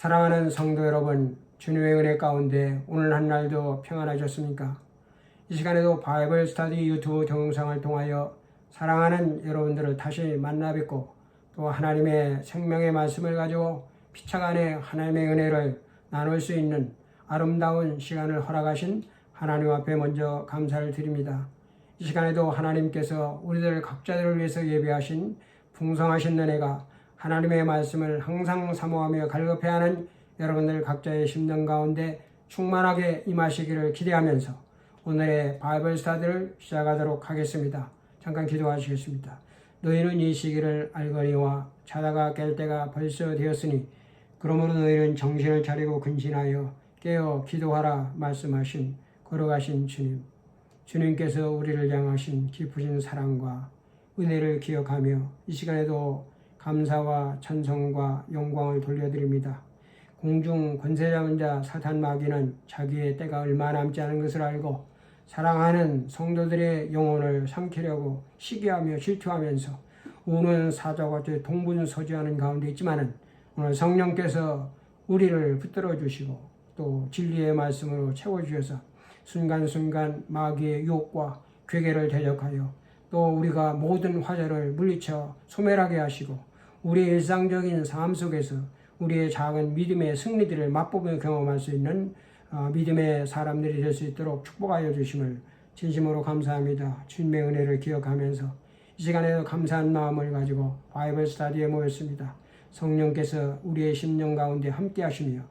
사랑하는 성도 여러분, 주님의 은혜 가운데 오늘 한 날도 평안하셨습니까? 이 시간에도 바이블 스터디 유튜브 동영상을 통하여 사랑하는 여러분들을 다시 만나 뵙고 또 하나님의 생명의 말씀을 가지고 피차간에 하나님의 은혜를 나눌 수 있는 아름다운 시간을 허락하신 하나님 앞에 먼저 감사를 드립니다. 이 시간에도 하나님께서 우리들 각자들을 위해서 예비하신 풍성하신 은혜가 하나님의 말씀을 항상 사모하며 갈급해하는 여러분들 각자의 심령 가운데 충만하게 임하시기를 기대하면서 오늘의 바이블 스터디를 시작하도록 하겠습니다. 잠깐 기도하시겠습니다. 너희는 이 시기를 알거니와 자다가 깰 때가 벌써 되었으니 그러므로 너희는 정신을 차리고 근신하여 깨어 기도하라 말씀하신 걸어가신 주님. 주님께서 우리를 향하신 깊으신 사랑과 은혜를 기억하며 이 시간에도 감사와 찬송과 영광을 돌려드립니다. 공중 권세 잡은 자 사탄 마귀는 자기의 때가 얼마 남지 않은 것을 알고 사랑하는 성도들의 영혼을 삼키려고 시기하며 질투하면서 우는 사자와 동분서주하는 가운데 있지만은 오늘 성령께서 우리를 붙들어 주시고 또 진리의 말씀으로 채워주셔서 순간순간 마귀의 유혹과 괴계를 대적하여 또 우리가 모든 화제를 물리쳐 소멸하게 하시고 우리의 일상적인 삶 속에서 우리의 작은 믿음의 승리들을 맛보며 경험할 수 있는 믿음의 사람들이 될 수 있도록 축복하여 주심을 진심으로 감사합니다. 주님의 은혜를 기억하면서 이 시간에도 감사한 마음을 가지고 바이블 스터디에 모였습니다. 성령께서 우리의 심령 가운데 함께 하시며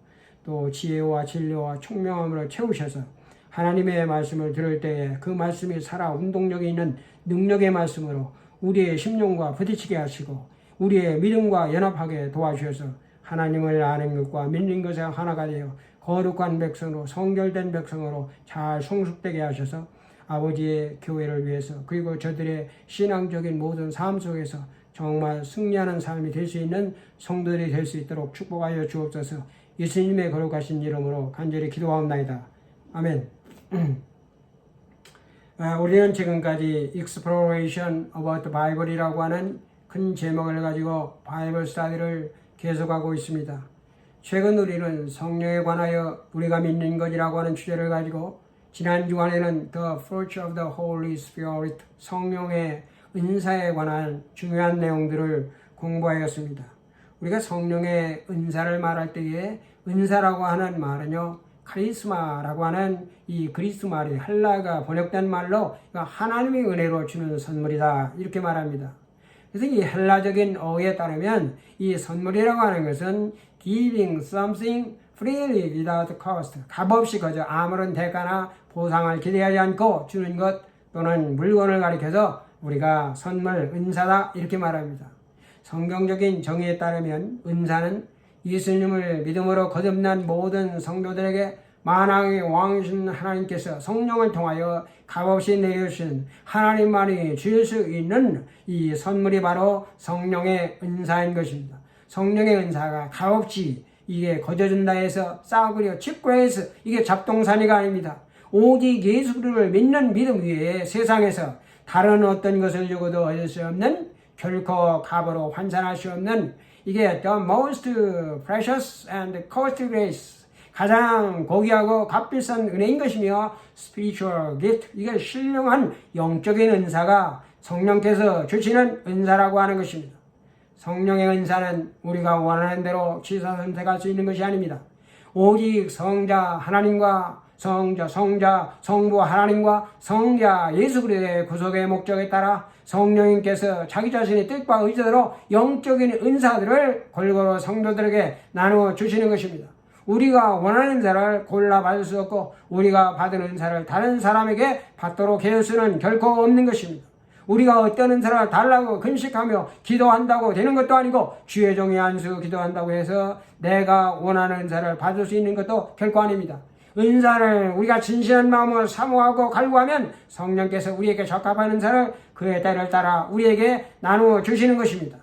또 지혜와 진리와 총명함으로 채우셔서 하나님의 말씀을 들을 때에 그 말씀이 살아 운동력이 있는 능력의 말씀으로 우리의 심령과 부딪히게 하시고 우리의 믿음과 연합하게 도와주셔서 하나님을 아는 것과 믿는 것에 하나가 되어 거룩한 백성으로 성결된 백성으로 잘 성숙되게 하셔서 아버지의 교회를 위해서 그리고 저들의 신앙적인 모든 삶 속에서 정말 승리하는 삶이 될 수 있는 성도들이 될 수 있도록 축복하여 주옵소서. 예수님의 거룩하신 이름으로 간절히 기도하옵나이다. 아멘. 우리는 지금까지 Exploration about the Bible이라고 하는 큰 제목을 가지고 바이블 스터디를 계속하고 있습니다. 최근 우리는 성령에 관하여 우리가 믿는 것이라고 하는 주제를 가지고 지난 주간에는 The Fruit of the Holy Spirit, 성령의 은사에 관한 중요한 내용들을 공부하였습니다. 우리가 성령의 은사를 말할 때에 은사라고 하는 말은요, 카리스마라고 하는 이 그리스 말이 헬라가 번역된 말로 하나님의 은혜로 주는 선물이다 이렇게 말합니다. 그래서 이 헬라적인 어에 따르면 이 선물이라고 하는 것은 giving something freely without cost, 값없이 그저 아무런 대가나 보상을 기대하지 않고 주는 것 또는 물건을 가리켜서 우리가 선물, 은사다 이렇게 말합니다. 성경적인 정의에 따르면 은사는 예수님을 믿음으로 거듭난 모든 성도들에게 만왕의 왕이신 하나님께서 성령을 통하여 값없이 내려주신 하나님만이 주실 수 있는 이 선물이 바로 성령의 은사인 것입니다. 성령의 은사가 값없이 이게 거저준다 해서 싸구려 치과해서 이게 잡동사니가 아닙니다. 오직 예수 그리스도를 믿는 믿음 위에 세상에서 다른 어떤 것을 주고도 얻을 수 없는 결코 값으로 환산할 수 없는 이게 the most precious and costly grace, 가장 고귀하고 값비싼 은혜인 것이며 spiritual gift, 이게 신령한 영적인 은사가 성령께서 주시는 은사라고 하는 것입니다. 성령의 은사는 우리가 원하는 대로 취사 선택할 수 있는 것이 아닙니다. 오직 성자 하나님과 성자 성부 하나님과 성자 예수 그리스도의 구속의 목적에 따라 성령님께서 자기 자신의 뜻과 의지대로 영적인 은사들을 골고루 성도들에게 나누어 주시는 것입니다. 우리가 원하는 은사를 골라 받을 수 없고 우리가 받은 은사를 다른 사람에게 받도록 해줄 수는 결코 없는 것입니다. 우리가 어떤 은사를 달라고 금식하며 기도한다고 되는 것도 아니고 주의 종이 안수 기도한다고 해서 내가 원하는 은사를 받을 수 있는 것도 결코 아닙니다. 은사를 우리가 진실한 마음으로 사모하고 갈구하면 성령께서 우리에게 적합한 은사를 그의 때를 따라 우리에게 나누어 주시는 것입니다.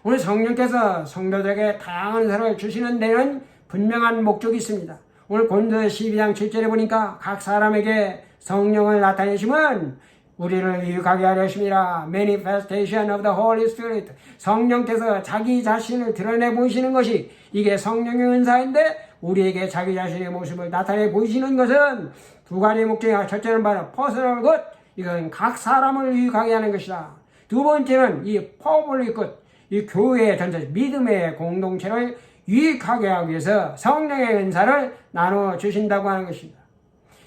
오늘 성령께서 성도들에게 다양한 은사를 주시는 데는 분명한 목적이 있습니다. 오늘 고린도서 12장 7절에 보니까 각 사람에게 성령을 나타내시면 우리를 유익하게 하려 하심이라. Manifestation of the Holy Spirit. 성령께서 자기 자신을 드러내 보이시는 것이 이게 성령의 은사인데, 우리에게 자기 자신의 모습을 나타내 보이시는 것은 두 가지 목적이야. 첫째는 바로 퍼스널 굿. 이건 각 사람을 유익하게 하는 것이다. 두 번째는 이 퍼블릭 굿. 이 교회의 전체 믿음의 공동체를 유익하게 하기 위해서 성령의 은사를 나눠 주신다고 하는 것입니다.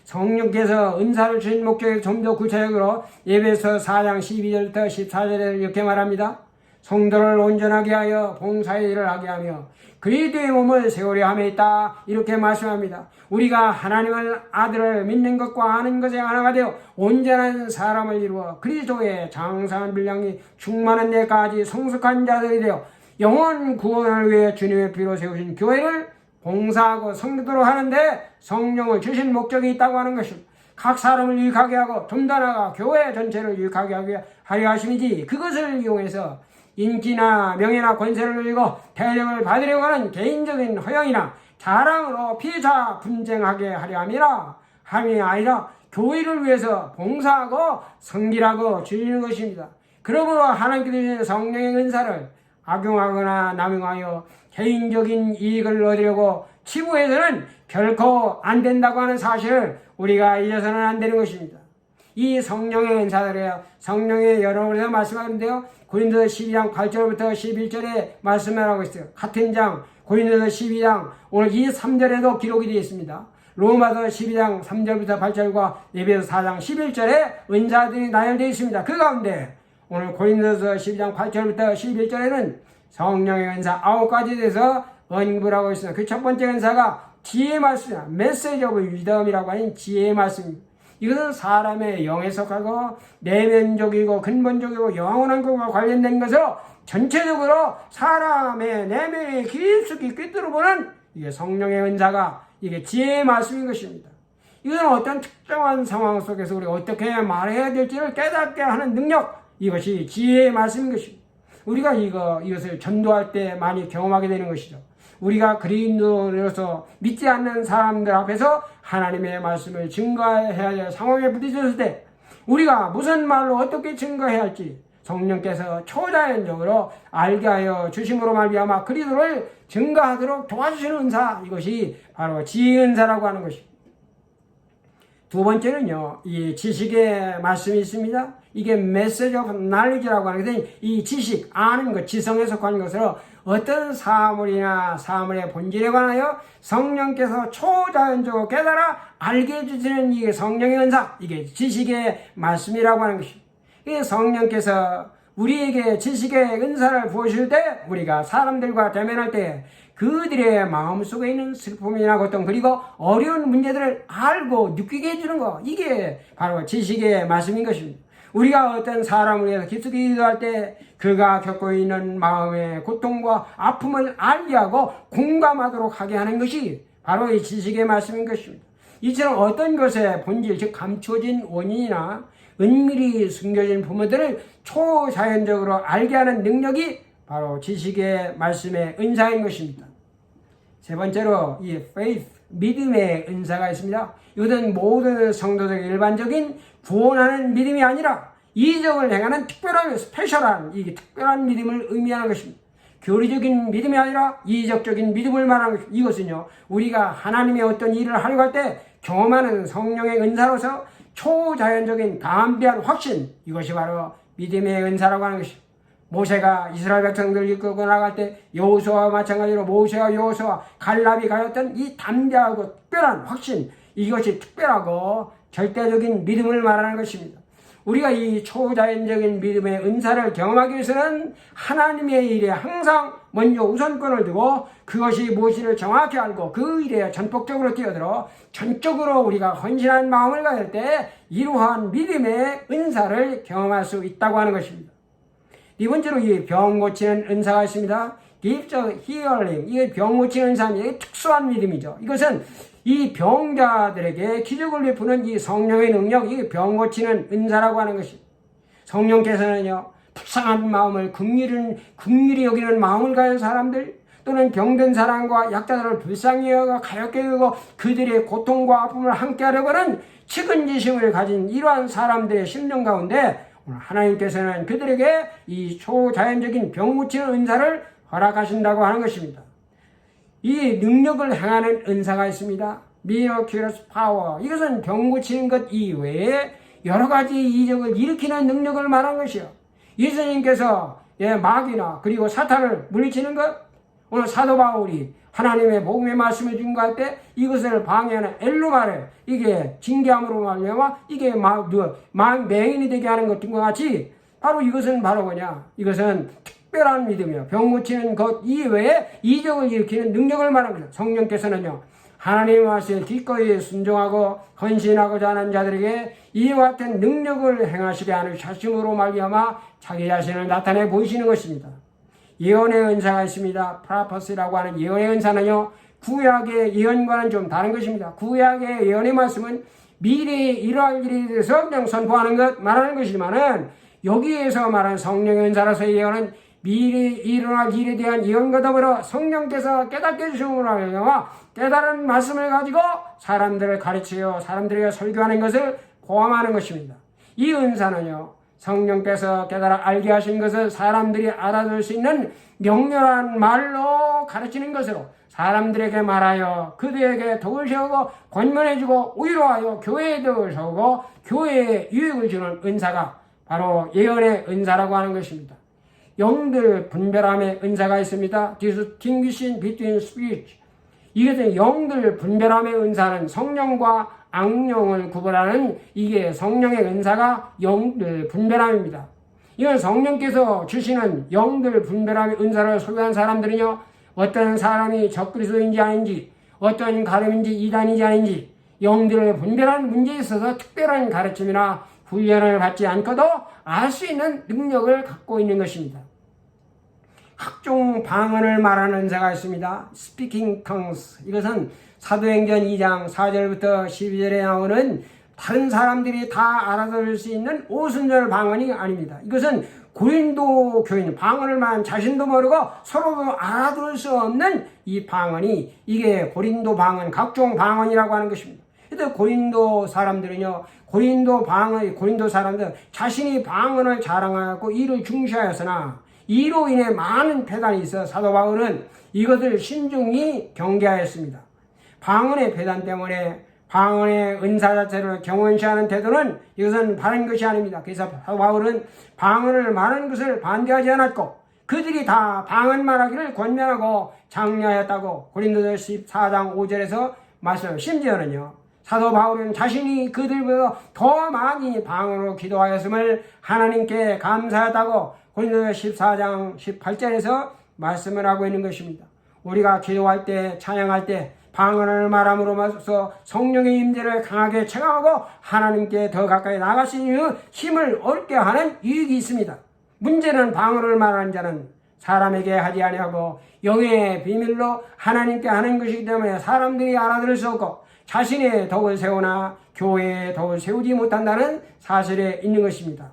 성령께서 은사를 주신 목적을 좀 더 구체적으로 에베소 4장 12절부터 14절에 이렇게 말합니다. 성도를 온전하게 하여 봉사의 일을 하게 하며 그리스도의 몸을 세우려 함에 있다. 이렇게 말씀합니다. 우리가 하나님을 아들을 믿는 것과 아는 것에 하나가 되어 온전한 사람을 이루어 그리스도의 장성한 분량이 충만한 데까지 성숙한 자들이 되어 영원 구원을 위해 주님의 피로 세우신 교회를 봉사하고 성도로 하는데 성령을 주신 목적이 있다고 하는 것입니다. 각 사람을 유익하게 하고 좀 더 나아가 교회 전체를 유익하게 하려 하심이지, 그것을 이용해서 인기나 명예나 권세를 누리고 대접을 받으려고 하는 개인적인 허영이나 자랑으로 피차 분쟁하게 하려 함이 아니라 교회를 위해서 봉사하고 성길하고 주시는 것입니다. 그러므로 하나님께 주신 성령의 은사를 악용하거나 남용하여 개인적인 이익을 얻으려고 치부해서는 결코 안 된다고 하는 사실을 우리가 잊어서는 안 되는 것입니다. 이 성령의 은사들이에요. 성령의 여러 번에서 말씀하는데요. 고린도서 12장 8절부터 11절에 말씀을 하고 있어요. 같은 장 고린도서 12장 오늘 23절에도 기록이 되어 있습니다. 로마서 12장 3절부터 8절과 에베소 4장 11절에 은사들이 나열되어 있습니다. 그 가운데 오늘 고린도서 12장 8절부터 11절에는 성령의 은사 9가지에 대해서 언급을 하고 있습니다. 그 첫 번째 은사가 지혜의 말씀이다. 메시지 오브 위덤이라고 하는 지혜의 말씀입니다. 이것은 사람의 영에 속하고 내면적이고 근본적이고 영원한 것과 관련된 것으로 전체적으로 사람의 내면에 깊숙이 꿰뚫어보는 이게 성령의 은사가 이게 지혜의 말씀인 것입니다. 이것은 어떤 특정한 상황 속에서 우리가 어떻게 말해야 될지를 깨닫게 하는 능력, 이것이 지혜의 말씀인 것입니다. 우리가 이것을 전도할 때 많이 경험하게 되는 것이죠. 우리가 그리스도로서 믿지 않는 사람들 앞에서 하나님의 말씀을 증거해야 할 상황에 부딪혔을 때 우리가 무슨 말로 어떻게 증거해야 할지 성령께서 초자연적으로 알게 하여 주심으로 말미암아 그리스도를 증거하도록 도와주시는 은사, 이것이 바로 지혜 은사라고 하는 것입니다. 두 번째는요, 이 지식의 말씀이 있습니다. 이게 메시지 오브 날리지라고 하는 것은 이 지식, 아는 것, 지성에 속한 것으로 어떤 사물이나 사물의 본질에 관하여 성령께서 초자연적으로 깨달아 알게 해주시는 이게 성령의 은사, 이게 지식의 말씀이라고 하는 것입니다. 이 성령께서 우리에게 지식의 은사를 부으실 때 우리가 사람들과 대면할 때 그들의 마음속에 있는 슬픔이나 고통 그리고 어려운 문제들을 알고 느끼게 해주는 것, 이게 바로 지식의 말씀인 것입니다. 우리가 어떤 사람을 위해서 깊숙이 기도할 때 그가 겪고 있는 마음의 고통과 아픔을 알게 하고 공감하도록 하게 하는 것이 바로 이 지식의 말씀인 것입니다. 이처럼 어떤 것의 본질, 즉 감춰진 원인이나 은밀히 숨겨진 부분들을 초자연적으로 알게 하는 능력이 바로 지식의 말씀의 은사인 것입니다. 세 번째로 이 faith, 믿음의 은사가 있습니다. 이것은 모든 성도적 일반적인 구원하는 믿음이 아니라 이적을 행하는 특별한 스페셜한 이 특별한 믿음을 의미하는 것입니다. 교리적인 믿음이 아니라 이적적인 믿음을 말하는 것입니다. 이것은요, 우리가 하나님의 어떤 일을 하려고 할 때 경험하는 성령의 은사로서 초자연적인 담대한 확신, 이것이 바로 믿음의 은사라고 하는 것입니다. 모세가 이스라엘 백성들을 이끌고 나갈 때 여호수아와 마찬가지로 모세와 여호수아 갈렙이 가졌던 이 담대하고 특별한 확신, 이것이 특별하고 절대적인 믿음을 말하는 것입니다. 우리가 이 초자연적인 믿음의 은사를 경험하기 위해서는 하나님의 일에 항상 먼저 우선권을 두고 그것이 무엇인지를 정확히 알고 그 일에 전폭적으로 뛰어들어 전적으로 우리가 헌신한 마음을 가질 때 이러한 믿음의 은사를 경험할 수 있다고 하는 것입니다. 네 번째로 이 병 고치는 은사가 있습니다. Gift of Healing, 이게 병 고치는 은사는 이게 특수한 믿음이죠. 이것은 이 병자들에게 기적을 베푸는 이 성령의 능력, 이 병 고치는 은사라고 하는 것입니다. 성령께서는요, 불쌍한 마음을 긍휼히 여기는 마음을 가진 사람들, 또는 병든 사람과 약자들을 불쌍히 여겨 가볍게 여기고 그들의 고통과 아픔을 함께하려고 하는 측은지심을 가진 이러한 사람들의 심령 가운데 오늘 하나님께서는 그들에게 이 초자연적인 병 고치는 은사를 허락하신다고 하는 것입니다. 이 능력을 행하는 은사가 있습니다. Miraculous power. 이것은 병 고치는 것 이외에 여러 가지 이적을 일으키는 능력을 말한 것이요. 예수님께서 마귀나 그리고 사탄을 물리치는 것, 오늘 사도 바울이 하나님의 복음의 말씀을 증거할 때 이것을 방해하는 엘루마를 이게 징계함으로 말미암아 이게 맹인이 되게 하는 것과 같이 바로 이것은 바로 뭐냐? 이것은 특별한 믿음이요. 병 고치는 것 이외에 이적을 일으키는 능력을 말하는 거죠. 성령께서는요. 하나님의 말씀에 기꺼이 순종하고 헌신하고자 하는 자들에게 이와 같은 능력을 행하시게 하는 자심으로 말미암아 자기 자신을 나타내 보이시는 것입니다. 예언의 은사가 있습니다. 프라퍼스라고 하는 예언의 은사는요. 구약의 예언과는 좀 다른 것입니다. 구약의 예언의 말씀은 미래에 일어날 일에 대해서 그냥 선포하는 것 말하는 것이지만은 여기에서 말하는 성령의 은사로서의 예언은 미래에 일어날 일에 대한 예언과 더불어 성령께서 깨닫게 해주심으로 하여금 깨달은 말씀을 가지고 사람들을 가르치어 사람들에게 설교하는 것을 포함하는 것입니다. 이 은사는요. 성령께서 깨달아 알게 하신 것을 사람들이 알아들 수 있는 명료한 말로 가르치는 것으로 사람들에게 말하여 그들에게 덕을 세우고 권면해주고 위로하여 교회에 덕을 세우고 교회에 유익을 주는 은사가 바로 예언의 은사라고 하는 것입니다. 영들 분별함의 은사가 있습니다. Distinguishing between spirits. 이것은 영들 분별함의 은사는 성령과 악령을 구분하는 이게 성령의 은사가 영들 분별함입니다. 이건 성령께서 주시는 영들 분별함의 은사를 소유한 사람들은요. 어떤 사람이 적그리스도인지 아닌지 어떤 가름인지 이단인지 아닌지 영들을 분별하는 문제에 있어서 특별한 가르침이나 훈련을 받지 않고도 알 수 있는 능력을 갖고 있는 것입니다. 각종 방언을 말하는 은사가 있습니다. Speaking tongues. 이것은 사도행전 2장 4절부터 12절에 나오는 다른 사람들이 다 알아들을 수 있는 오순절 방언이 아닙니다. 이것은 고린도 교인 방언을 말하는 자신도 모르고 서로도 알아들을 수 없는 이 방언이 이게 고린도 방언, 각종 방언이라고 하는 것입니다. 그런데 고린도 사람들은요, 고린도 사람들 자신이 방언을 자랑하고 이를 중시하였으나 이로 인해 많은 폐단이 있어 사도 바울은 이것을 신중히 경계하였습니다. 방언의 폐단 때문에 방언의 은사 자체를 경원시하는 태도는 이것은 바른 것이 아닙니다. 그래서 사도 바울은 방언을 말하는 것을 반대하지 않았고 그들이 다 방언 말하기를 권면하고 장려하였다고 고린도서 14장 5절에서 말씀합니다. 심지어는요. 사도 바울은 자신이 그들보다 더 많이 방언으로 기도하였음을 하나님께 감사하다고 고린도서 14장 18절에서 말씀을 하고 있는 것입니다. 우리가 기도할 때 찬양할 때 방언을 말함으로써 성령의 임재를 강하게 체감하고 하나님께 더 가까이 나갈 수 있는 힘을 얻게 하는 유익이 있습니다. 문제는 방언을 말하는 자는 사람에게 하지 아니하고 영의 비밀로 하나님께 하는 것이기 때문에 사람들이 알아들을 수 없고 자신의 덕을 세우나 교회의 덕을 세우지 못한다는 사실에 있는 것입니다.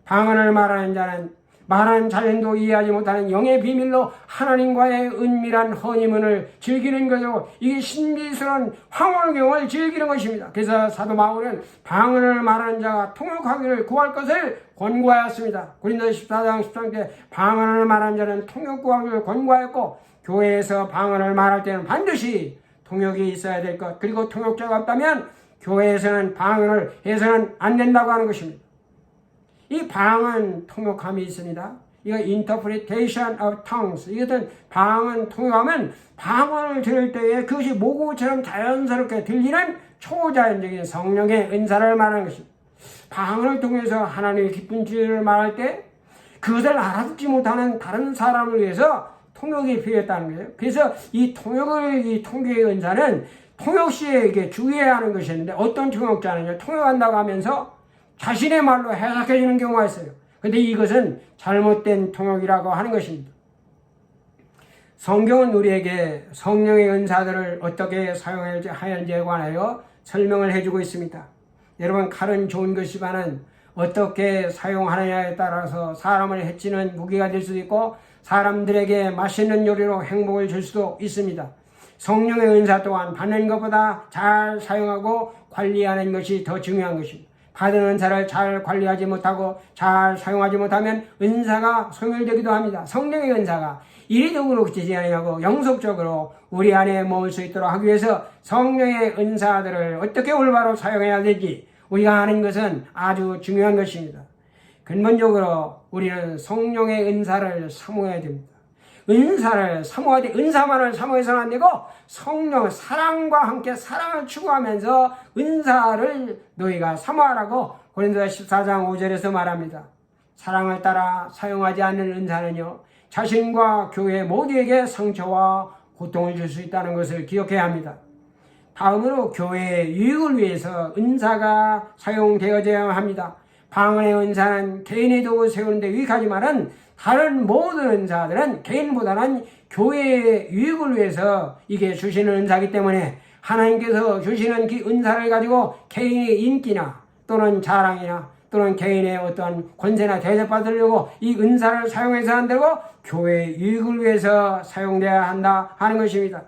방언을 말하는 자는 말하는 자연도 이해하지 못하는 영의 비밀로 하나님과의 은밀한 허니문을 즐기는 것이고 이게 신비스러운 황홀경을 즐기는 것입니다. 그래서 사도 바울은 방언을 말하는 자가 통역하기를 구할 것을 권고하였습니다. 고린도서 14장 13절 방언을 말하는 자는 통역 구하기를 권고하였고 교회에서 방언을 말할 때는 반드시 통역이 있어야 될 것, 그리고 통역자가 없다면 교회에서는 방언을 해서는 안 된다고 하는 것입니다. 이 방언 통역함이 있습니다. 이거 interpretation of tongues. 이것은 방언 통역하면 방언을 들을 때에 그것이 모국어처럼 자연스럽게 들리는 초자연적인 성령의 은사를 말하는 것입니다. 방언을 통해서 하나님의 기쁜 진리를 말할 때 그것을 알아듣지 못하는 다른 사람을 위해서 통역이 필요했다는 거예요. 그래서 이 통역의 은사는 통역 시에 이게 주의해야 하는 것이었는데 어떤 통역자는요, 통역한다고 하면서 자신의 말로 해석해 주는 경우가 있어요. 그런데 이것은 잘못된 통역이라고 하는 것입니다. 성경은 우리에게 성령의 은사들을 어떻게 사용해야 하는지에 관하여 설명을 해주고 있습니다. 여러분, 칼은 좋은 것이지만은 어떻게 사용하느냐에 따라서 사람을 해치는 무기가 될 수도 있고 사람들에게 맛있는 요리로 행복을 줄 수도 있습니다. 성령의 은사 또한 받는 것보다 잘 사용하고 관리하는 것이 더 중요한 것입니다. 받은 은사를 잘 관리하지 못하고 잘 사용하지 못하면 은사가 소멸되기도 합니다. 성령의 은사가 이리적으로 그치지 아니하고 영속적으로 우리 안에 머물 수 있도록 하기 위해서 성령의 은사들을 어떻게 올바로 사용해야 되지 우리가 아는 것은 아주 중요한 것입니다. 근본적으로 우리는 성령의 은사를 사모해야 됩니다. 은사를 사모해야 돼. 은사만을 사모해서는 안 되고 성령, 사랑과 함께 사랑을 추구하면서 은사를 너희가 사모하라고 고린도서 14장 5절에서 말합니다. 사랑을 따라 사용하지 않는 은사는요, 자신과 교회 모두에게 상처와 고통을 줄 수 있다는 것을 기억해야 합니다. 다음으로 교회의 유익을 위해서 은사가 사용되어져야 합니다. 방언의 은사는 개인의 도구 세우는 데 유익하지만은 다른 모든 은사들은 개인보다는 교회의 유익을 위해서 이게 주시는 은사이기 때문에 하나님께서 주시는 그 은사를 가지고 개인의 인기나 또는 자랑이나 또는 개인의 어떤 권세나 대접받으려고 이 은사를 사용해서 안 되고 교회의 유익을 위해서 사용되어야 한다 하는 것입니다.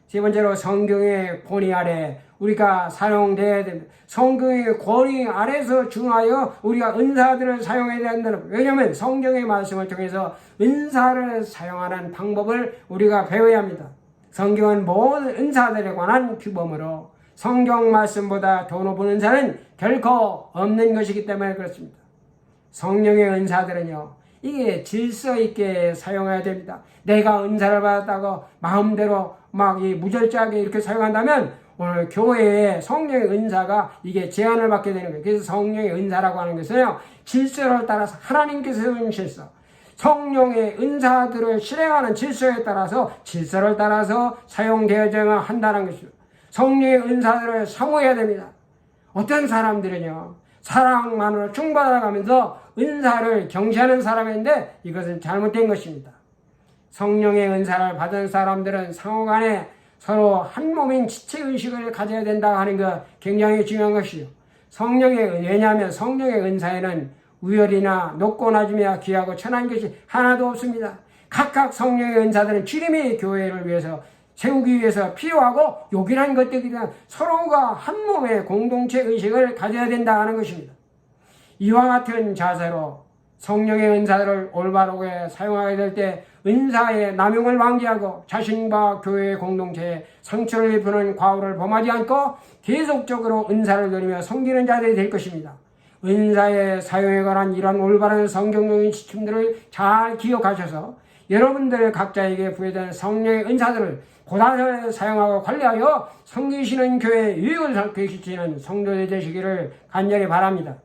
세 번째로 성경의 권위 아래 우리가 사용되어야 됩니다. 성경의 권위 아래서 중하여 우리가 은사들을 사용해야 된다. 왜냐하면 성경의 말씀을 통해서 은사를 사용하는 방법을 우리가 배워야 합니다. 성경은 모든 은사들에 관한 규범으로 성경 말씀보다 더 높은 은사는 결코 없는 것이기 때문에 그렇습니다. 성령의 은사들은요, 이게 질서 있게 사용해야 됩니다. 내가 은사를 받았다고 마음대로 막 무절제하게 이렇게 사용한다면 오늘 교회에 성령의 은사가 이게 제한을 받게 되는 거예요. 그래서 성령의 은사라고 하는 것은요, 질서를 따라서 하나님께서 세운 질서, 성령의 은사들을 실행하는 질서에 따라서 질서를 따라서 사용되어져야 한다는 것입니다. 성령의 은사들을 사모해야 됩니다. 어떤 사람들은요, 사랑만으로 충만하면서 은사를 경시하는 사람인데 이것은 잘못된 것입니다. 성령의 은사를 받은 사람들은 상호간에 서로 한 몸인 지체의식을 가져야 된다 하는 것 굉장히 중요한 것이요. 왜냐하면 성령의 은사에는 우열이나 높고 낮으며 귀하고 천한 것이 하나도 없습니다. 각각 성령의 은사들은 주님의 교회를 위해서 세우기 위해서 필요하고 요긴한 것들이라 서로가 한 몸의 공동체 의식을 가져야 된다 하는 것입니다. 이와 같은 자세로 성령의 은사를 올바르게 사용하게 될 때 은사의 남용을 방지하고 자신과 교회의 공동체에 상처를 입히는 과오를 범하지 않고 계속적으로 은사를 누리며 섬기는 자들이 될 것입니다. 은사의 사용에 관한 이런 올바른 성경적인 지침들을 잘 기억하셔서 여러분들 각자에게 부여된 성령의 은사들을 보다 잘 사용하고 관리하여 섬기시는 교회의 유익을 계시는 성도들 되시기를 간절히 바랍니다.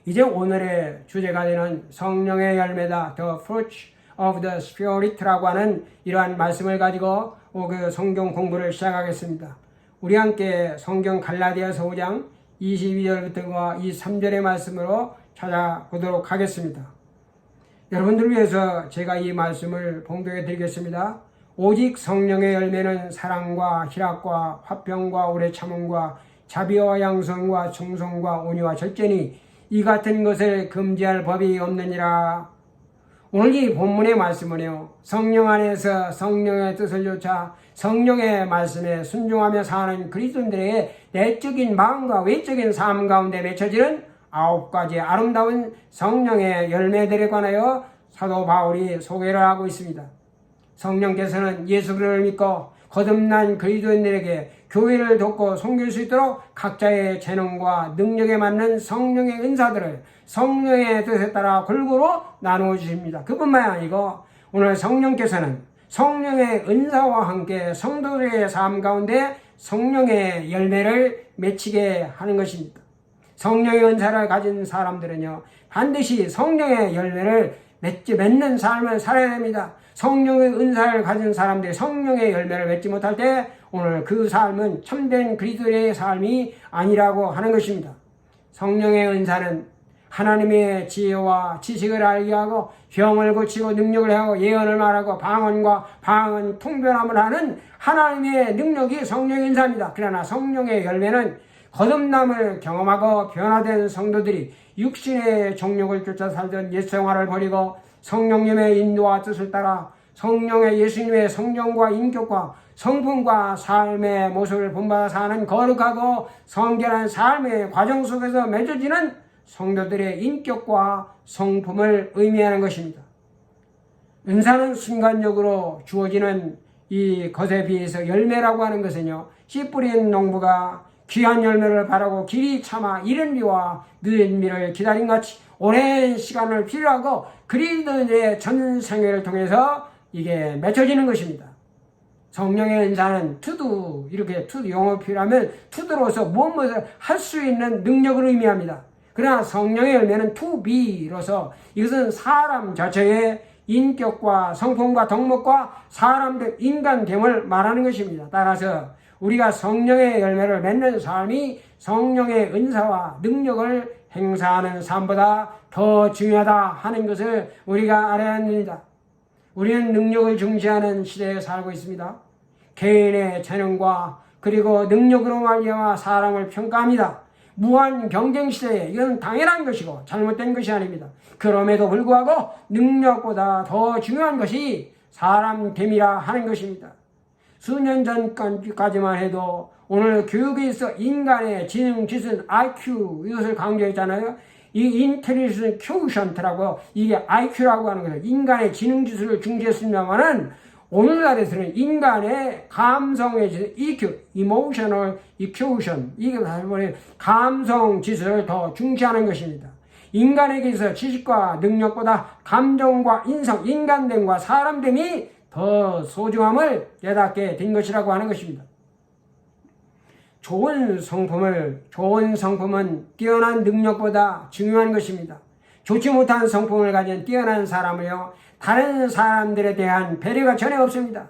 이제 오늘의 주제가 되는 성령의 열매다, The Fruit of the Spirit라고 하는 이러한 말씀을 가지고 그 성경 공부를 시작하겠습니다. 우리 함께 성경 갈라디아서 5장 22절부터 23절의 말씀으로 찾아보도록 하겠습니다. 여러분들을 위해서 제가 이 말씀을 봉독해 드리겠습니다. 오직 성령의 열매는 사랑과 희락과 화평과 오래 참음과 자비와 양선과 충성과 온유와 절제니 이 같은 것을 금지할 법이 없느니라. 오늘 이 본문의 말씀은요, 성령 안에서 성령의 뜻을 좇아 성령의 말씀에 순종하며 사는 그리스도인들의 내적인 마음과 외적인 삶 가운데 맺혀지는 9가지 아름다운 성령의 열매들에 관하여 사도 바울이 소개를 하고 있습니다. 성령께서는 예수 그리스도를 믿고 거듭난 그리스도인들에게 교회를 돕고 섬길 수 있도록 각자의 재능과 능력에 맞는 성령의 은사들을 성령의 뜻에 따라 골고루 나누어 주십니다. 그뿐만 아니고 오늘 성령께서는 성령의 은사와 함께 성도들의 삶 가운데 성령의 열매를 맺히게 하는 것입니다. 성령의 은사를 가진 사람들은요, 반드시 성령의 열매를 맺는 삶을 살아야 됩니다. 성령의 은사를 가진 사람들이 성령의 열매를 맺지 못할 때 오늘 그 삶은 참된 그리스도의 삶이 아니라고 하는 것입니다. 성령의 은사는 하나님의 지혜와 지식을 알게 하고 병을 고치고 능력을 하고 예언을 말하고 방언 통변함을 하는 하나님의 능력이 성령의 은사입니다. 그러나 성령의 열매는 거듭남을 경험하고 변화된 성도들이 육신의 정욕을 쫓아 살던 옛 생활을 버리고 성령님의 인도와 뜻을 따라 성령의 예수님의 성령과 인격과 성품과 삶의 모습을 본받아 사는 거룩하고 성결한 삶의 과정 속에서 맺어지는 성도들의 인격과 성품을 의미하는 것입니다. 은사는 순간적으로 주어지는 이 것에 비해서 열매라고 하는 것은요, 씨 뿌린 농부가 귀한 열매를 바라고 길이 참아 이른 비와 늦은 비를 기다린 같이 오랜 시간을 필요하고 그리스도의 전생애를 통해서 이게 맺혀지는 것입니다. 성령의 은사는 투두, 이렇게 투두, 영어 표현하면 투두로서 무엇을 할 수 있는 능력을 의미합니다. 그러나 성령의 열매는 투비로서 이것은 사람 자체의 인격과 성품과 덕목과 사람들 인간됨을 말하는 것입니다. 따라서 우리가 성령의 열매를 맺는 삶이 성령의 은사와 능력을 행사하는 삶보다 더 중요하다 하는 것을 우리가 알아야 합니다. 우리는 능력을 중시하는 시대에 살고 있습니다. 개인의 재능과 그리고 능력으로 말미암아 사람을 평가합니다. 무한 경쟁 시대에 이건 당연한 것이고 잘못된 것이 아닙니다. 그럼에도 불구하고 능력보다 더 중요한 것이 사람됨이라 하는 것입니다. 수년 전까지만 해도 오늘 교육에 있어 인간의 지능, 지순, IQ 이것을 강조했잖아요. 이 인텔리전스 퀘오션트라고 이게 IQ라고 하는 거예요. 인간의 지능 지수를 중시했습니다만은 오늘날에서는 인간의 감성의 지수, EQ, Emotional Equation, 이게 사실 감성 지수를 더 중시하는 것입니다. 인간에게 있어 지식과 능력보다 감정과 인성, 인간됨과 사람됨이 더 소중함을 깨닫게 된 것이라고 하는 것입니다. 좋은 성품은 뛰어난 능력보다 중요한 것입니다. 좋지 못한 성품을 가진 뛰어난 사람을요, 다른 사람들에 대한 배려가 전혀 없습니다.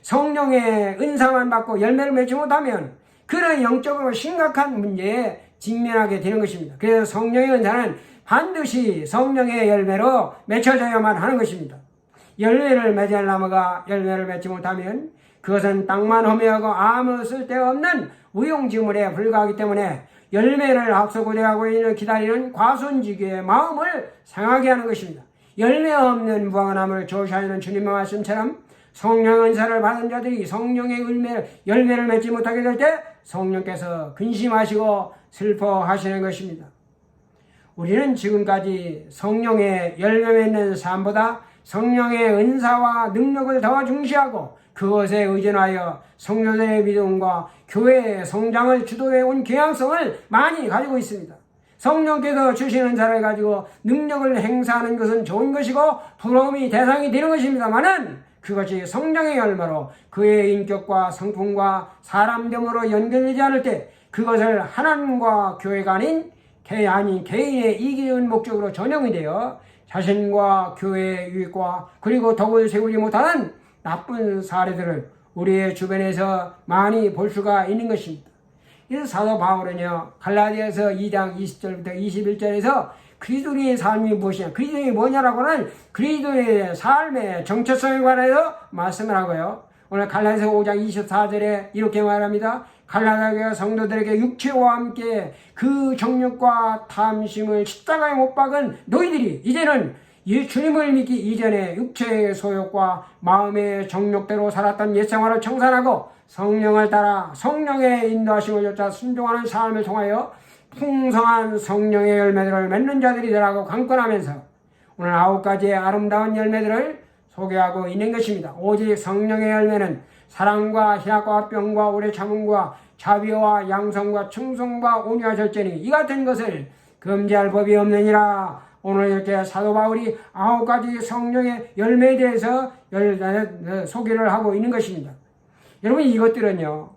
성령의 은사만 받고 열매를 맺지 못하면 그런 영적으로 심각한 문제에 직면하게 되는 것입니다. 그래서 성령의 은사는 반드시 성령의 열매로 맺혀져야만 하는 것입니다. 열매를 맺을 나무가 열매를 맺지 못하면 그것은 땅만 험해하고 아무 쓸데없는 무용지물에 불과하기 때문에 열매를 앞서고자 하고 있는 기다리는 과손지기의 마음을 상하게 하는 것입니다. 열매 없는 무화과나무를 조시하는 주님의 말씀처럼 성령 은사를 받은 자들이 성령의 열매를 맺지 못하게 될 때 성령께서 근심하시고 슬퍼하시는 것입니다. 우리는 지금까지 성령의 열매 맺는 삶보다 성령의 은사와 능력을 더 중시하고 그것에 의존하여 성도들의 믿음과 교회의 성장을 주도해 온 경향성을 많이 가지고 있습니다. 성령께서 주시는 은사를 가지고 능력을 행사하는 것은 좋은 것이고 부러움이 대상이 되는 것입니다만은 그것이 성령의 열매로 그의 인격과 성품과 사람됨으로 연결되지 않을 때 그것을 하나님과 교회가 아닌 개인의 이기적인 목적으로 전용이 되어 자신과 교회의 유익과 그리고 덕을 세우지 못하는 나쁜 사례들을 우리의 주변에서 많이 볼 수가 있는 것입니다. 그래서 사도 바울은요, 갈라디아서 2장 20절부터 21절에서 그리스도인의 삶이 무엇이냐, 그리스도인이 뭐냐라고 하는 그리스도인의 삶의 정체성에 관해서 말씀을 하고요. 오늘 갈라디아서 5장 24절에 이렇게 말합니다. 갈라디아 성도들에게 육체와 함께 그 정욕과 탐심을 십자가에 못 박은 너희들이 이제는 주님을 믿기 이전에 육체의 소욕과 마음의 정욕대로 살았던 옛생활을 청산하고 성령을 따라 성령의 인도하심을 쫓아 순종하는 삶을 통하여 풍성한 성령의 열매들을 맺는 자들이 되라고 강권하면서 오늘 9가지의 아름다운 열매들을 소개하고 있는 것입니다. 오직 성령의 열매는 사랑과 희락과 화평과 오래 참음과 자비와 양성과 충성과 온유와 절제니 이 같은 것을 금지할 법이 없느니라. 오늘 이렇게 사도 바울이 9가지 성령의 열매에 대해서 소개를 하고 있는 것입니다. 여러분, 이것들은요,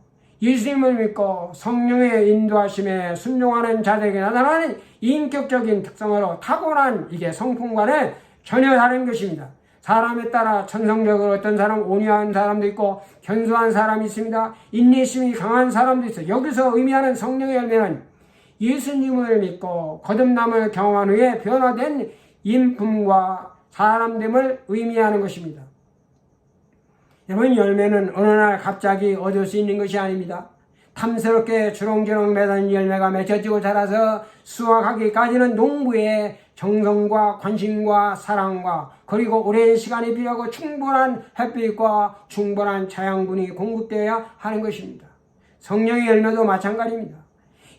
예수님을 믿고 성령의 인도하심에 순종하는 자들에게 나타나는 인격적인 특성으로 타고난 이게 성품과는 전혀 다른 것입니다. 사람에 따라 천성적으로 어떤 사람 온유한 사람도 있고 견수한 사람이 있습니다. 인내심이 강한 사람도 있어요. 여기서 의미하는 성령의 열매는 예수님을 믿고 거듭남을 경험한 후에 변화된 인품과 사람됨을 의미하는 것입니다. 여러분, 열매는 어느 날 갑자기 얻을 수 있는 것이 아닙니다. 탐스럽게 주렁주렁 맺은 열매가 맺혀지고 자라서 수확하기까지는 농부의 정성과 관심과 사랑과 그리고 오랜 시간이 필요하고 충분한 햇빛과 충분한 자양분이 공급되어야 하는 것입니다. 성령의 열매도 마찬가지입니다.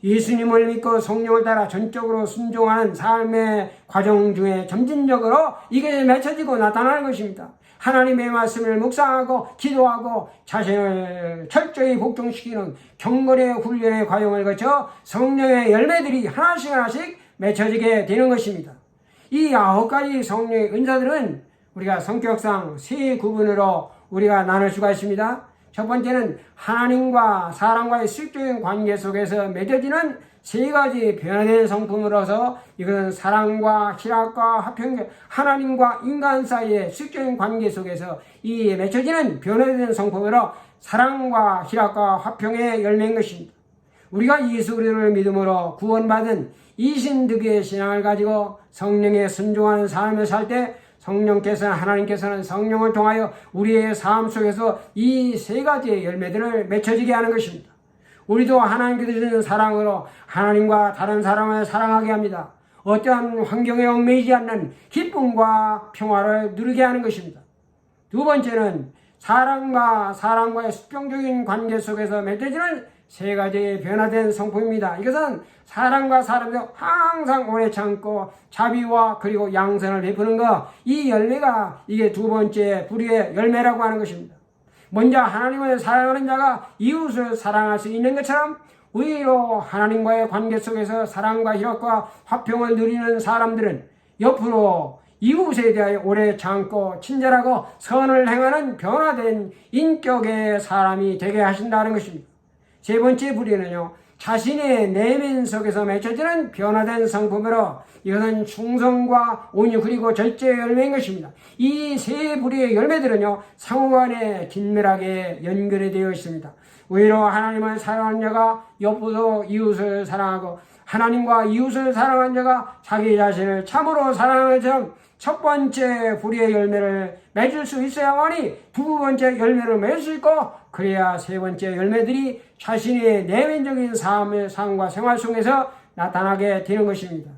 예수님을 믿고 성령을 따라 전적으로 순종하는 삶의 과정 중에 점진적으로 이게 맺혀지고 나타나는 것입니다. 하나님의 말씀을 묵상하고 기도하고 자신을 철저히 복종시키는 경건의 훈련의 과정을 거쳐 성령의 열매들이 하나씩 맺혀지게 되는 것입니다. 이 9가지 성령의 은사들은 우리가 성격상 세 구분으로 우리가 나눌 수가 있습니다. 첫 번째는 하나님과 사람과의 수직적인 관계 속에서 맺어지는 세 가지 변화된 성품으로서 이것은 사랑과 희락과 화평, 하나님과 인간 사이의 수직적인 관계 속에서 이 맺혀지는 변화된 성품으로 사랑과 희락과 화평의 열매인 것입니다. 우리가 예수 그리스도를 믿음으로 구원받은 이신득의 신앙을 가지고 성령에 순종하는 삶을 살 때 하나님께서는 성령을 통하여 우리의 삶 속에서 이 세 가지의 열매들을 맺혀지게 하는 것입니다. 우리도 하나님께서 주시는 사랑으로 하나님과 다른 사람을 사랑하게 합니다. 어떠한 환경에 얽매이지 않는 기쁨과 평화를 누리게 하는 것입니다. 두 번째는 사람과 사람과의 수평적인 관계 속에서 맺어지는 세 가지의 변화된 성품입니다. 이것은 사람과 사람이 항상 오래 참고 자비와 그리고 양선을 베푸는 것, 이 열매가 이게 두 번째 불의의 열매라고 하는 것입니다. 먼저 하나님을 사랑하는 자가 이웃을 사랑할 수 있는 것처럼 의로 하나님과의 관계 속에서 사랑과 희락과 화평을 누리는 사람들은 옆으로 이웃에 대하여 오래 참고 친절하고 선을 행하는 변화된 인격의 사람이 되게 하신다는 것입니다. 세 번째 불의는요, 자신의 내면 속에서 맺혀지는 변화된 성품으로 이것은 충성과 온유 그리고 절제의 열매인 것입니다. 이 세 불의의 열매들은요, 상호간에 긴밀하게 연결이 되어 있습니다. 오히려 하나님을 사랑하는 자가 옆으로 이웃을 사랑하고 하나님과 이웃을 사랑하는 자가 자기 자신을 참으로 사랑하는 것처럼 첫 번째 불의의 열매를 맺을 수 있어야만이 두 번째 열매를 맺을 수 있고, 그래야 세 번째 열매들이 자신의 내면적인 삶과 생활 속에서 나타나게 되는 것입니다.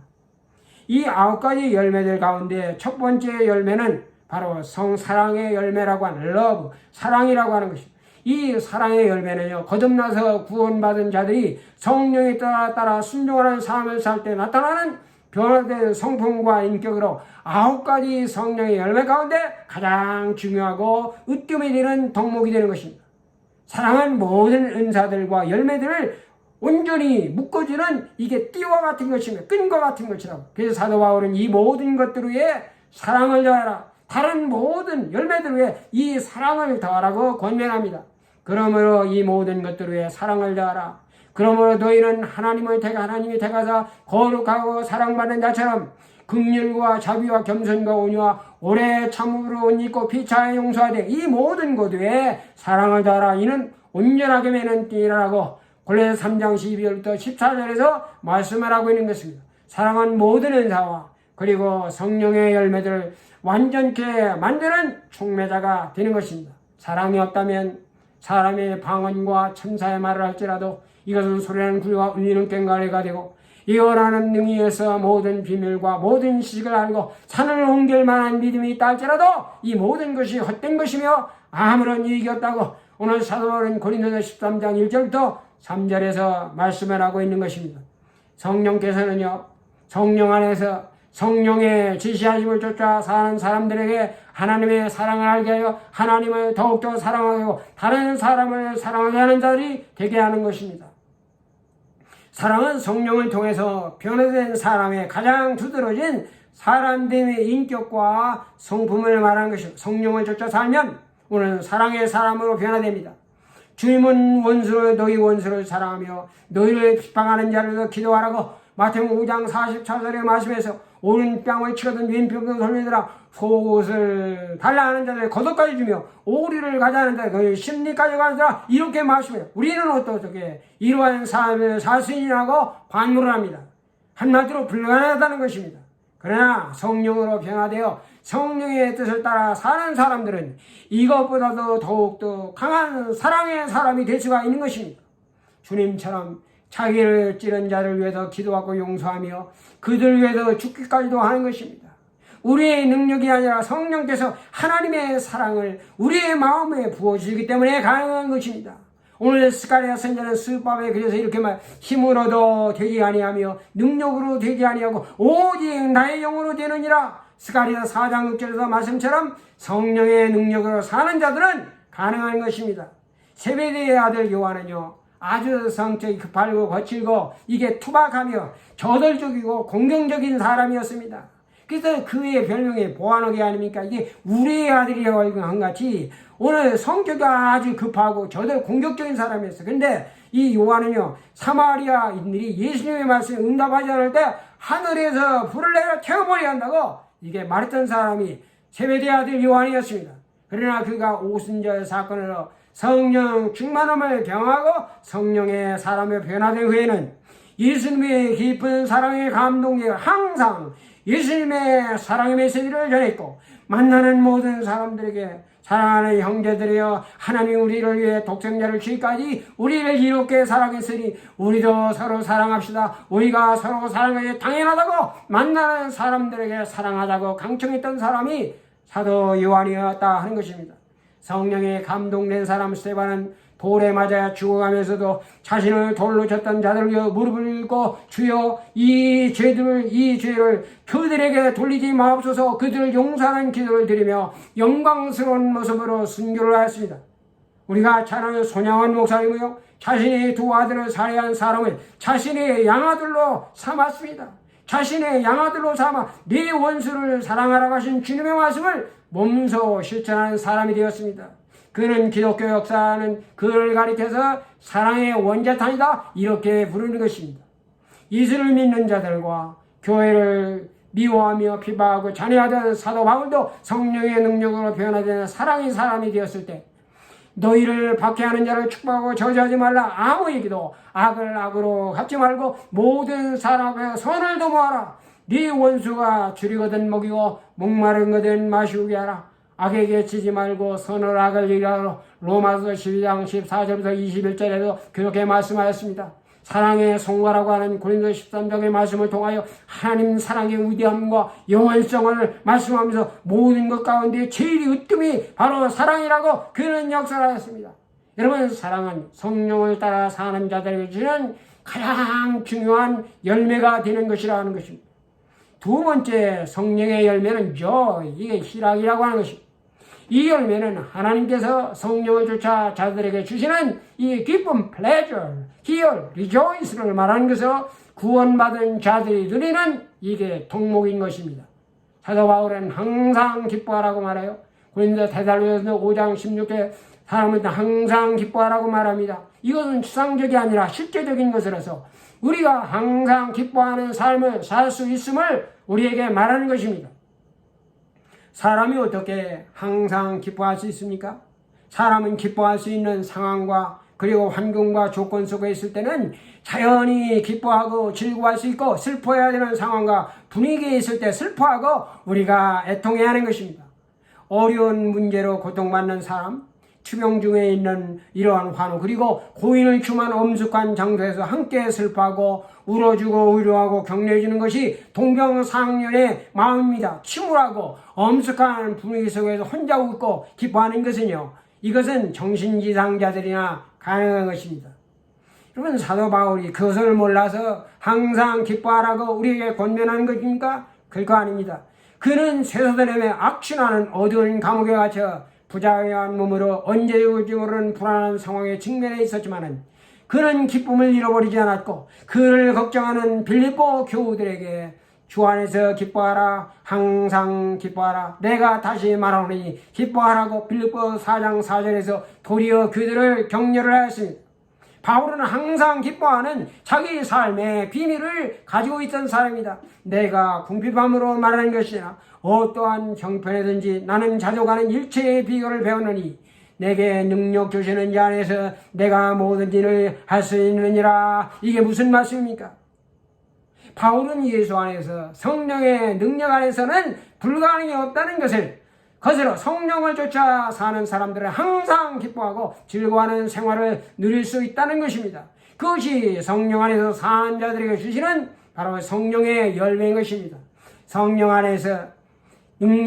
이 9가지 열매들 가운데 첫 번째 열매는 바로 사랑의 열매라고 하는 러브, 사랑이라고 하는 것입니다. 이 사랑의 열매는요, 거듭나서 구원받은 자들이 성령에 따라 순종하는 삶을 살 때 나타나는 변화된 성품과 인격으로 9가지 성령의 열매 가운데 가장 중요하고 으뜸이 되는 덕목이 되는 것입니다. 사랑은 모든 은사들과 열매들을 온전히 묶어주는 이게 띠와 같은 것이며 끈과 같은 것이라고. 그래서 사도 바울은 이 모든 것들 위에 사랑을 더하라. 다른 모든 열매들 위에 이 사랑을 더하라고 권면합니다. 그러므로 이 모든 것들 위에 사랑을 더하라. 그러므로 너희는 하나님이 택하사 거룩하고 사랑받는 자처럼 긍휼과 자비와 겸손과 온유와 오래 참음으로 옷 입고 피차에 용서하되 이 모든 것 위에 사랑을 더하라. 이는 온전하게 매는 띠라고 골로새 3장 12절부터 14절에서 말씀을 하고 있는 것입니다. 사랑은 모든 은사와 그리고 성령의 열매들을 완전케 만드는 촉매자가 되는 것입니다. 사랑이 없다면 사람의 방언과 천사의 말을 할지라도 이것은 소리나는 굴과 울리는 꽹과리가 되고 예언하는 능히에서 모든 비밀과 모든 지식을 알고 산을 옮길 만한 믿음이 있다 할지라도 이 모든 것이 헛된 것이며 아무런 이익이 없다고 오늘 사도 바울은 고린도서 13장 1절부터 3절에서 말씀을 하고 있는 것입니다. 성령께서는요, 성령 안에서 성령의 지시하심을 쫓아 사는 사람들에게 하나님의 사랑을 알게 하여 하나님을 더욱더 사랑하게 하고 다른 사람을 사랑하게 하는 자들이 되게 하는 것입니다. 사랑은 성령을 통해서 변화된 사람의 가장 두드러진 사람됨의 인격과 성품을 말하는 것입니다. 성령을 쫓아 살면 우리는 사랑의 사람으로 변화됩니다. 주님은 너희 원수를 사랑하며 너희를 핍박하는 자를 기도하라고 마태복음 5장 44절의 말씀에서 오른뺨을 치거든 왼뺨도 돌리더라. 속옷을 달라 하는 자들 겉옷까지 주며 오리를 가자는 자들 심리까지 가는 자 이렇게 말씀해요. 우리는 어떻게 이러한 삶을 살 수 있냐고 반문을 합니다. 한마디로 불가능하다는 것입니다. 그러나 성령으로 변화되어 성령의 뜻을 따라 사는 사람들은 이것보다도 더욱더 강한 사랑의 사람이 될 수가 있는 것입니다. 주님처럼 자기를 찌른 자를 위해서 기도하고 용서하며 그들 위해서 죽기까지도 하는 것입니다. 우리의 능력이 아니라 성령께서 하나님의 사랑을 우리의 마음에 부어주시기 때문에 가능한 것입니다. 오늘 스가랴 선지자는 스바벨에 그래서 이렇게 말, 힘으로도 되지 아니하며 능력으로 되지 아니하고 오직 나의 영으로 되느니라. 스가랴 4장 6절에서 말씀처럼 성령의 능력으로 사는 자들은 가능한 것입니다. 세베대의 아들 요한은요, 아주 성격이 급하고 거칠고 이게 투박하며 저돌적이고 공격적인 사람이었습니다. 그래서 그의 별명이 보아노게 아닙니까? 이게 우리의 아들이라고 한 같이 오늘 성격이 아주 급하고 저들 공격적인 사람이었어요. 근데 이 요한은요, 사마리아인들이 예수님의 말씀에 응답하지 않을 때 하늘에서 불을 내려 태워버려야 한다고 이게 말했던 사람이 세베대 아들 요한이었습니다. 그러나 그가 오순절 사건으로 성령 충만함을 경험하고 성령의 사람에 변화된 후에는 예수님의 깊은 사랑의 감동에 항상 예수님의 사랑의 메시지를 전했고, 만나는 모든 사람들에게 사랑하는 형제들이여, 하나님 우리를 위해 독생자를 주기까지 우리를 이롭게 사랑했으니 우리도 서로 사랑합시다. 우리가 서로 사랑하기 당연하다고 만나는 사람들에게 사랑하자고 강청했던 사람이 사도 요한이었다 하는 것입니다. 성령에 감동된 사람 스데반은 돌에 맞아 죽어가면서도 자신을 돌로 쳤던 자들을 위해 무릎을 꿇고 주여 이 죄를 그들에게 돌리지 마옵소서, 그들을 용서하는 기도를 드리며 영광스러운 모습으로 순교를 하였습니다. 우리가 잘 아는 손양원 목사님이요, 자신의 두 아들을 살해한 사람을 자신의 양아들로 삼았습니다. 자신의 양아들로 삼아 네 원수를 사랑하라고 하신 주님의 말씀을 몸소 실천하는 사람이 되었습니다. 그는 기독교 역사는 그를 가리켜서 사랑의 원자탄이다 이렇게 부르는 것입니다. 예수를 믿는 자들과 교회를 미워하며 비방하고 잔해하던 사도 바울도 성령의 능력으로 변화되는 사랑의 사람이 되었을 때 너희를 박해하는 자를 축복하고 저주하지 말라. 아무 얘기도 악을 악으로 갚지 말고 모든 사람 앞에 선을 도모하라. 네 원수가 줄이거든 먹이고 목마른 거든 마시우게 하라. 악에게 치지 말고 선을 악을 이기라. 로마서 12장 14절부터 21절에도 그렇게 말씀하였습니다. 사랑의 성과라고 하는 고린도 13장의 말씀을 통하여 하나님 사랑의 위대함과 영원성을 말씀하면서 모든 것 가운데 제일 으뜸이 바로 사랑이라고 그는 역설하였습니다. 여러분, 사랑은 성령을 따라 사는 자들에게 주는 가장 중요한 열매가 되는 것이라는 것입니다. 두 번째 성령의 열매는 이게 희락이라고 하는 것입니다. 이 열매는 하나님께서 성령을 쫓아 자들에게 주시는 이 기쁨, pleasure, 희열, rejoice를 말하는 것으로 구원받은 자들이 누리는 이게 덕목인 것입니다. 사도 바울은 항상 기뻐하라고 말해요. 고린도 데살로니가서 5장 16절 사람은 항상 기뻐하라고 말합니다. 이것은 추상적이 아니라 실제적인 것이라서 우리가 항상 기뻐하는 삶을 살 수 있음을 우리에게 말하는 것입니다. 사람이 어떻게 항상 기뻐할 수 있습니까? 사람은 기뻐할 수 있는 상황과 그리고 환경과 조건 속에 있을 때는 자연히 기뻐하고 즐거워할 수 있고, 슬퍼해야 되는 상황과 분위기에 있을 때 슬퍼하고 우리가 애통해야 하는 것입니다. 어려운 문제로 고통받는 사람, 투병 중에 있는 이러한 환우, 그리고 고인을 충만 엄숙한 장소에서 함께 슬퍼하고 울어주고 위로하고 격려해주는 것이 동병상련의 마음입니다. 침울하고 엄숙한 분위기 속에서 혼자 웃고 기뻐하는 것은요, 이것은 정신지상자들이나 가능한 것입니다. 여러분, 사도 바울이 그것을 몰라서 항상 기뻐하라고 우리에게 권면하는 것입니까? 그거 아닙니다. 그는 쇠사슬에 악취나는 어두운 감옥에 갇혀 부자유한 몸으로 언제 죽을지 모르는 불안한 상황에 직면해 있었지만은 그는 기쁨을 잃어버리지 않았고, 그를 걱정하는 빌립보 교우들에게 주 안에서 기뻐하라, 항상 기뻐하라, 내가 다시 말하노니 기뻐하라고 빌립보 4장 4절에서 도리어 그들을 격려를 하였습니다. 바울은 항상 기뻐하는 자기 삶의 비밀을 가지고 있던 사람이다. 내가 궁핍함으로 말하는 것이나 어떠한 형편이든지 나는 자족하는 일체의 비결을 배웠느니 내게 능력 주시는 자 안에서 내가 모든 일을 할 수 있느니라. 이게 무슨 말씀입니까? 바울은 예수 안에서 성령의 능력 안에서는 불가능이 없다는 것으로 성령을 쫓아 사는 사람들은 항상 기뻐하고 즐거워하는 생활을 누릴 수 있다는 것입니다. 그것이 성령 안에서 사는 자들에게 주시는 바로 성령의 열매인 것입니다. 성령 안에서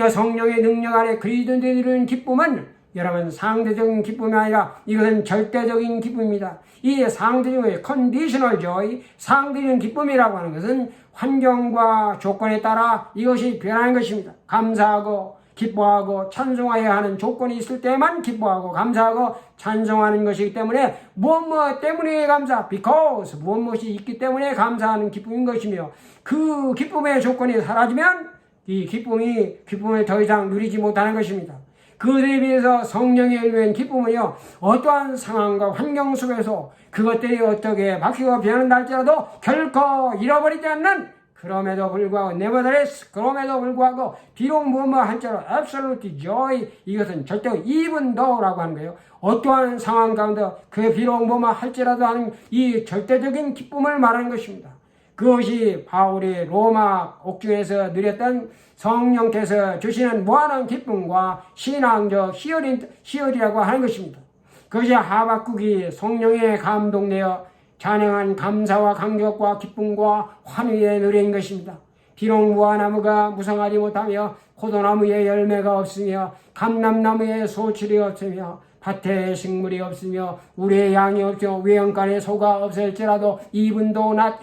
성령의 능력 안에 그리스도인들이 이루는 기쁨은 여러분 상대적인 기쁨이 아니라 이것은 절대적인 기쁨입니다. 이 상대적인 conditional joy, 상대적인 기쁨이라고 하는 것은 환경과 조건에 따라 이것이 변하는 것입니다. 감사하고 기뻐하고 찬송해야 하는 조건이 있을 때만 기뻐하고 감사하고 찬송하는 것이기 때문에 무엇 때문에 감사, because 무엇이 있기 때문에 감사하는 기쁨인 것이며, 그 기쁨의 조건이 사라지면 이 기쁨을 더 이상 누리지 못하는 것입니다. 그들에 비해서 성령의 열매인 기쁨은요, 어떠한 상황과 환경 속에서 그것들이 어떻게 바뀌고 변한다 할지라도 결코 잃어버리지 않는, 그럼에도 불구하고 nevertheless, 그럼에도 불구하고 비록 뭐뭐 한자로 absolute joy, 이것은 절대 even though라고 하는 거예요. 어떠한 상황 가운데 그 비록 뭐뭐 할지라도 하는 이 절대적인 기쁨을 말하는 것입니다. 그것이 바울이 로마 옥중에서 누렸던 성령께서 주시는 무한한 기쁨과 신앙적 희열이라고 하는 것입니다. 그것이 하박국이 성령에 감동되어 찬양한 감사와 감격과 기쁨과 환희에 누린 것입니다. 비록 무화나무가 무성하지 못하며 포도나무에 열매가 없으며 감람나무에 소출이 없으며 밭에 식물이 없으며 우리의 양이 없으며 외양간에 소가 없을지라도 이분도 낫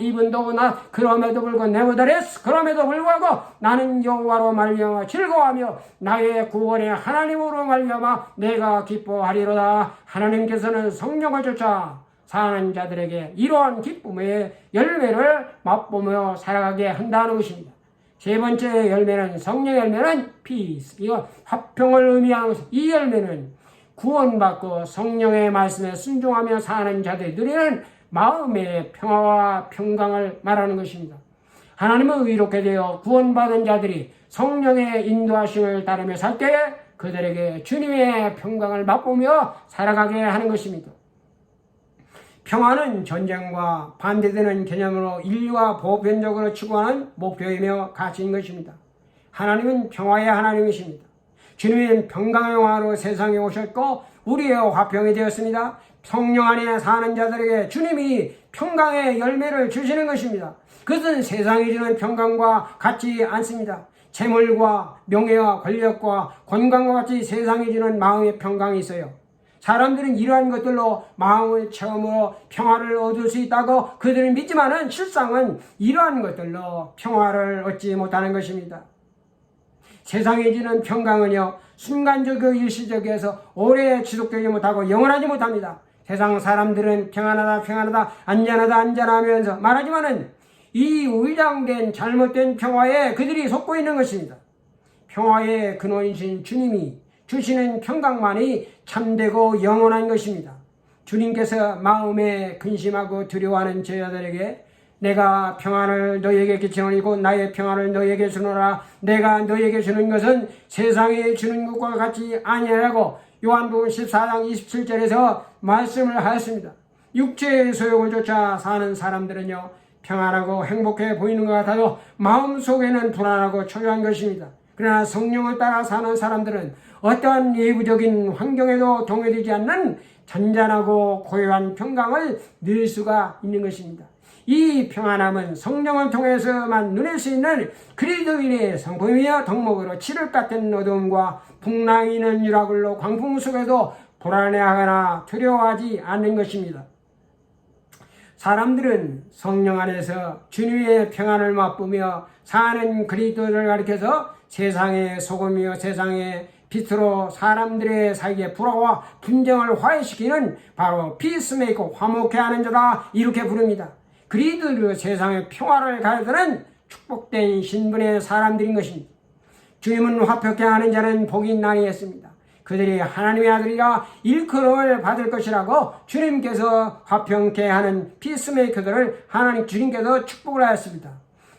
그럼에도 불구하고 nevertheless, 그럼에도 불구하고 나는 여호와로 말미암아 즐거워하며 나의 구원의 하나님으로 말미암아 내가 기뻐하리로다. 하나님께서는 성령을 쫓아 사는 자들에게 이러한 기쁨의 열매를 맛보며 살아가게 한다는 것입니다. 세 번째 열매는, 성령의 열매는 peace, 이거 화평을 의미하는 것입니다. 이 열매는 구원받고 성령의 말씀에 순종하며 사는 자들이 누리는 마음의 평화와 평강을 말하는 것입니다. 하나님은 의롭게 되어 구원받은 자들이 성령의 인도하심을 따르며 살 때에 그들에게 주님의 평강을 맛보며 살아가게 하는 것입니다. 평화는 전쟁과 반대되는 개념으로 인류가 보편적으로 추구하는 목표이며 가치인 것입니다. 하나님은 평화의 하나님이십니다. 주님은 평강의 왕으로 세상에 오셨고 우리의 화평이 되었습니다. 성령 안에 사는 자들에게 주님이 평강의 열매를 주시는 것입니다. 그것은 세상이 주는 평강과 같지 않습니다. 재물과 명예와 권력과 건강과 같이 세상이 주는 마음의 평강이 있어요. 사람들은 이러한 것들로 마음의 체험으로 평화를 얻을 수 있다고 그들은 믿지만은 실상은 이러한 것들로 평화를 얻지 못하는 것입니다. 세상에 주는 평강은요, 순간적이고 일시적이어서 오래 지속되지 못하고 영원하지 못합니다. 세상 사람들은 평안하다 안전하면서 말하지만은 이 위장된 잘못된 평화에 그들이 속고 있는 것입니다. 평화의 근원이신 주님이 주시는 평강만이 참되고 영원한 것입니다. 주님께서 마음에 근심하고 두려워하는 제자들에게 내가 평안을 너희에게 끼치노니고 나의 평안을 너희에게 주노라. 내가 너희에게 주는 것은 세상에 주는 것과 같이 아니하라고 요한복음 14장 27절에서 말씀을 하였습니다. 육체의 소욕을 쫓아 사는 사람들은요, 평안하고 행복해 보이는 것 같아도 마음속에는 불안하고 초조한 것입니다. 그러나 성령을 따라 사는 사람들은 어떠한 외부적인 환경에도 동요되지 않는 잔잔하고 고요한 평강을 누릴 수가 있는 것입니다. 이 평안함은 성령을 통해서만 누릴 수 있는 그리스도인의 성품이며 덕목으로 칠흑 같은 어두움과 풍랑이는 유라굴로 광풍 속에도 불안해하거나 두려워하지 않는 것입니다. 사람들은 성령 안에서 주님의 평안을 맛보며 사는 그리스도를 가리켜서 세상의 소금이요 세상의 빛으로 사람들의 사이에 불화와 분쟁을 화해시키는 바로 피스메이커, 화목해 하는 자다, 이렇게 부릅니다. 그리스도로 세상의 평화를 가르치는 축복된 신분의 사람들인 것입니다. 주님은 화평케 하는 자는 복이 있나니 했습니다. 그들이 하나님의 아들이라 일컬음을 받을 것이라고 주님께서 화평케 하는 피스메이커들을 하나님 주님께서 축복을 하였습니다.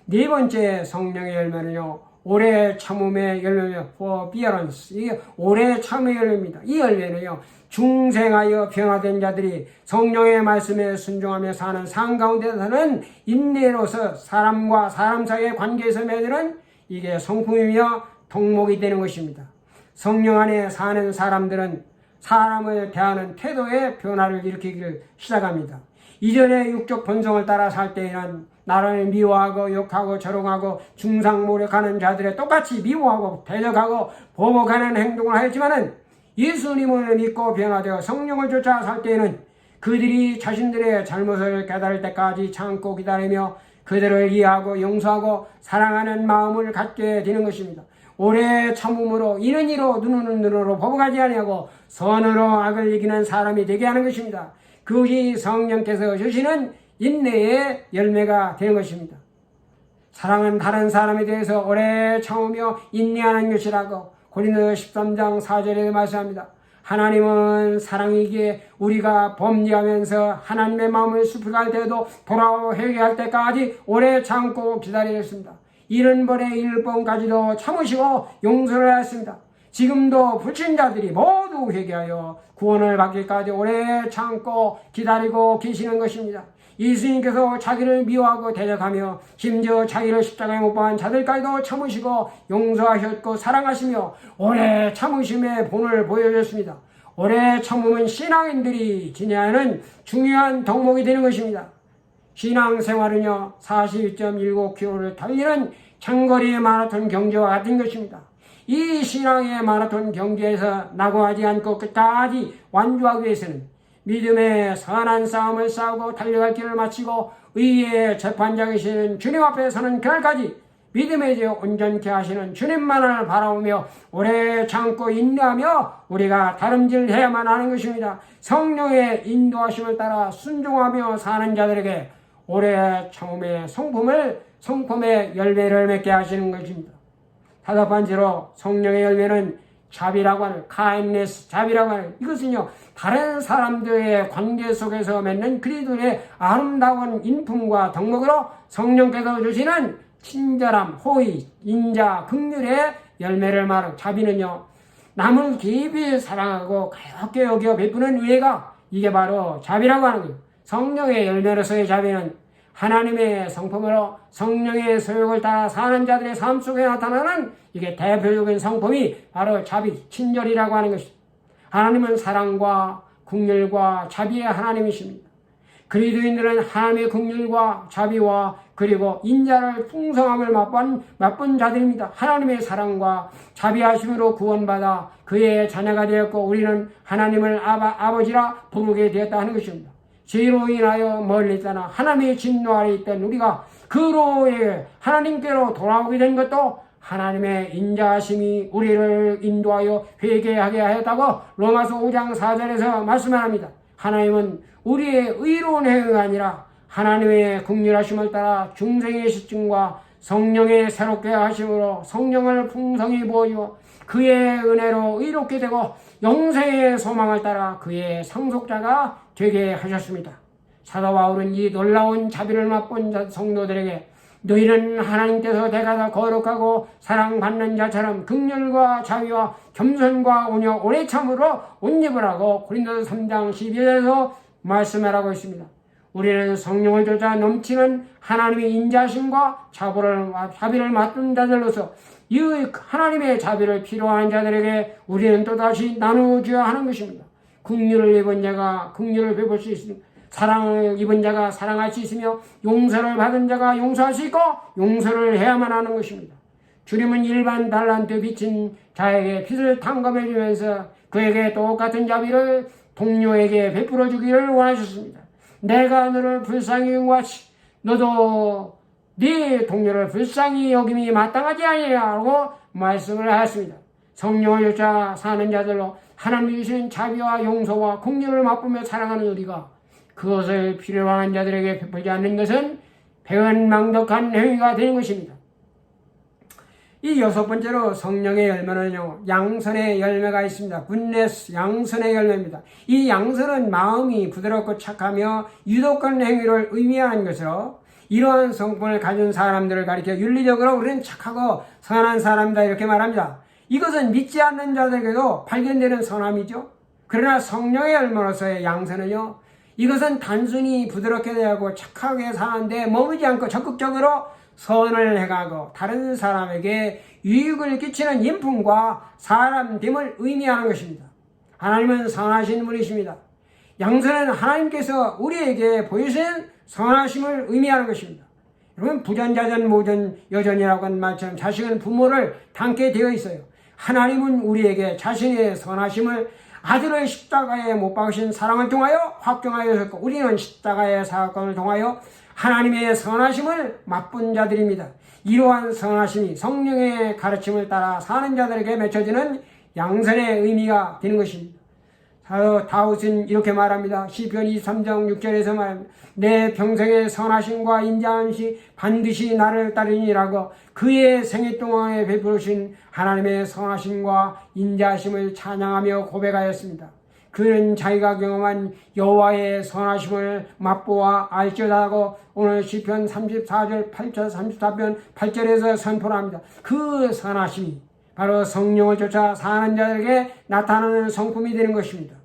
네 번째 성령의 열매는요, 오래 참음의 열매며 forbearance, 이게 오래 참음의 열매입니다. 이 열매는요, 중생하여 변화된 자들이 성령의 말씀에 순종하며 사는 삶 가운데서는 인내로서 사람과 사람 사이의 관계에서 맺는 이게 성품이며 덕목이 되는 것입니다. 성령 안에 사는 사람들은 사람을 대하는 태도의 변화를 일으키기를 시작합니다. 이전에 육적 본성을 따라 살 때에는 나를 미워하고 욕하고 조롱하고 중상모략하는 자들의 똑같이 미워하고 대적하고 보복하는 행동을 하였지만은 예수님을 믿고 변화되어 성령을 쫓아 살 때에는 그들이 자신들의 잘못을 깨달을 때까지 참고 기다리며 그들을 이해하고 용서하고 사랑하는 마음을 갖게 되는 것입니다. 오래 참음으로 이는 이로 눈은 눈으로 보복하지 아니하고 선으로 악을 이기는 사람이 되게 하는 것입니다. 그것이 성령께서 주시는 인내의 열매가 되는 것입니다. 사랑은 다른 사람에 대해서 오래 참으며 인내하는 것이라고 고린도서 13장 4절에 말씀합니다. 하나님은 사랑이기에 우리가 범죄하면서 하나님의 마음을 숲을 때에도 돌아오 회개할 때까지 오래 참고 기다리셨습니다. 70번에 1번까지도 참으시고 용서를 하였습니다. 지금도 불신자들이 모두 회개하여 구원을 받기까지 오래 참고 기다리고 계시는 것입니다. 예수님께서 자기를 미워하고 대적하며 심지어 자기를 십자가에 못 박은 자들까지도 참으시고 용서하셨고 사랑하시며 오래 참으심의 본을 보여줬습니다. 오래 참음은 신앙인들이 지녀야 하는 중요한 덕목이 되는 것입니다. 신앙생활은요 42.19km를 달리는 장거리 마라톤 경기와 같은 것입니다. 이 신앙의 마라톤 경기에서 낙오하지 않고 끝까지 완주하기 위해서는 믿음의 선한 싸움을 싸우고 달려갈 길을 마치고 의의 재판장이신 주님 앞에 서는 그날까지 믿음의 제 온전케 하시는 주님만을 바라보며 오래 참고 인내하며 우리가 다름질해야만 하는 것입니다. 성령의 인도하심을 따라 순종하며 사는 자들에게 오래 참음의 성품의 열매를 맺게 하시는 것입니다. 다섯 번째로 성령의 열매는 자비라고 하는 kindness, 자비라고 하는 이것은요 다른 사람들의 관계 속에서 맺는 그리스도의 아름다운 인품과 덕목으로 성령께서 주시는 친절함, 호의, 인자, 긍휼의 열매를 말하는 자비는요 남을 깊이 사랑하고 가볍게 여겨 베푸는 의가 이게 바로 자비라고 하는 거예요. 성령의 열매로서의 자비는 하나님의 성품으로 성령의 소욕을 따라 사는 자들의 삶 속에 나타나는 이게 대표적인 성품이 바로 자비, 친절이라고 하는 것입니다. 하나님은 사랑과 긍휼과 자비의 하나님이십니다. 그리스도인들은 하나님의 긍휼과 자비와 그리고 인자를 풍성함을 맛본 자들입니다. 하나님의 사랑과 자비하심으로 구원받아 그의 자녀가 되었고 우리는 하나님을 아버지라 부르게 되었다 하는 것입니다. 죄로 인하여 멀리 떠나 하나님의 진노 아래 있던 우리가 그로에 하나님께로 돌아오게 된 것도 하나님의 인자하심이 우리를 인도하여 회개하게 하였다고 로마서 5장 4절에서 말씀합니다. 하나님은 우리의 의로운 행위가 아니라 하나님의 긍휼하심을 따라 중생의 시증과 성령의 새롭게 하심으로 성령을 풍성히 보여 그의 은혜로 의롭게 되고 영생의 소망을 따라 그의 상속자가 되게 하셨습니다. 사도 바울은 이 놀라운 자비를 맛본 성도들에게 너희는 하나님께서 대가서 거룩하고 사랑받는 자처럼 긍휼과 자비와 겸손과 온유 오래 참으로 옷 입으라고 고린도서 3장 12절에서 말씀하라고 있습니다. 우리는 성령을 쫓아 넘치는 하나님의 인자심과 자비를 맡은 자들로서 이 하나님의 자비를 필요한 자들에게 우리는 또다시 나누어줘야 하는 것입니다. 긍휼을 입은 자가 긍휼을 베풀 수 있으며 사랑을 입은 자가 사랑할 수 있으며 용서를 받은 자가 용서할 수 있고 용서를 해야만 하는 것입니다. 주님은 일반 달란트 빚진 자에게 빚을 탕감해 주면서 그에게 똑같은 자비를 동료에게 베풀어 주기를 원하셨습니다. 내가 너를 불쌍히 여김같이 너도 네 동료를 불쌍히 여김이 마땅하지 아니냐고 말씀을 하였습니다. 성령을 쫓아 사는 자들로 하나님이 주신 자비와 용서와 긍휼을 맛보며 사랑하는 우리가 그것을 필요한 자들에게 베풀지 않는 것은 배은망덕한 행위가 되는 것입니다. 이 여섯 번째로 성령의 열매는요, 양선의 열매가 있습니다. 굿네스, 양선의 열매입니다. 이 양선은 마음이 부드럽고 착하며 유독한 행위를 의미하는 것으로 이러한 성품을 가진 사람들을 가리켜 윤리적으로 우리는 착하고 선한 사람이다 이렇게 말합니다. 이것은 믿지 않는 자들에게도 발견되는 선함이죠. 그러나 성령의 열매로서의 양선은요, 이것은 단순히 부드럽게 대하고 착하게 사는데 머무지 않고 적극적으로 선을 행하고 다른 사람에게 유익을 끼치는 인품과 사람됨을 의미하는 것입니다. 하나님은 선하신 분이십니다. 양선은 하나님께서 우리에게 보여주신 선하심을 의미하는 것입니다. 여러분, 부전자전 모전 여전이라고 하는 말처럼 자식은 부모를 닮게 되어 있어요. 하나님은 우리에게 자신의 선하심을 아들을 십자가에 못 박으신 사랑을 통하여 확정하였고, 우리는 십자가의 사건을 통하여 하나님의 선하심을 맛본 자들입니다. 이러한 선하심이 성령의 가르침을 따라 사는 자들에게 맺혀지는 양선의 의미가 되는 것입니다. 다윗은 이렇게 말합니다. 시편 23장 6절에서 말합니다. 내 평생의 선하심과 인자함이 반드시 나를 따르니라고 그의 생애 동안에 베푸신 하나님의 선하심과 인자하심을 찬양하며 고백하였습니다. 그는 자기가 경험한 여호와의 선하심을 맛보아 알지어다고 오늘 시편 34절 8절 34편 8절에서 선포합니다. 그 선하심이 바로 성령을 쫓아 사는 자들에게 나타나는 성품이 되는 것입니다.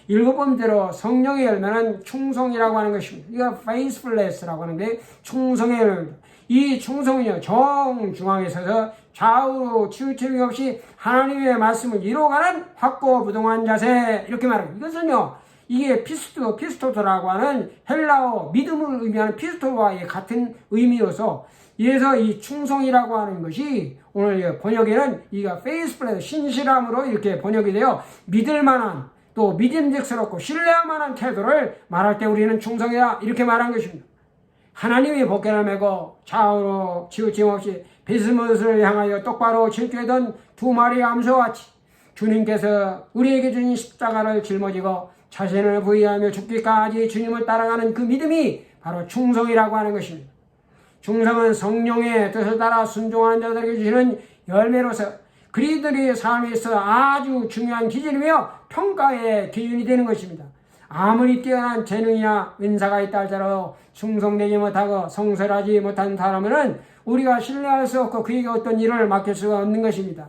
7번째로 성령의 열매는 충성이라고 하는 것입니다. 이거 faithfulness라고 하는데 충성의 열매입니다. 이 충성은요, 정중앙에 서서 좌우로 치우침이 없이 하나님의 말씀을 이루어가는 확고부동한 자세, 이렇게 말합니다. 이것은요, 이게 피스토라고 하는 헬라어 믿음을 의미하는 피스토와 같은 의미여서, 이래서 이 충성이라고 하는 것이 오늘 번역에는 이가 faithfulness, 신실함으로 이렇게 번역이 되어 믿을 만한, 또 믿음직스럽고 신뢰할 만한 태도를 말할 때 우리는 충성이다, 이렇게 말한 것입니다. 하나님이 복개를 메고 좌우로 치우침 없이 비스무스를 향하여 똑바로 질주하던 두 마리 암소와 같이 주님께서 우리에게 주신 십자가를 짊어지고 자신을 부인하며 죽기까지 주님을 따라가는 그 믿음이 바로 충성이라고 하는 것입니다. 충성은 성령의 뜻을 따라 순종하는 자들에게 주시는 열매로서 그리스도의 삶에 있어 아주 중요한 기준이며 평가의 기준이 되는 것입니다. 아무리 뛰어난 재능이나 은사가 있다 할지라도 충성되지 못하고 성실하지 못한 사람은 우리가 신뢰할 수 없고 그에게 어떤 일을 맡길 수가 없는 것입니다.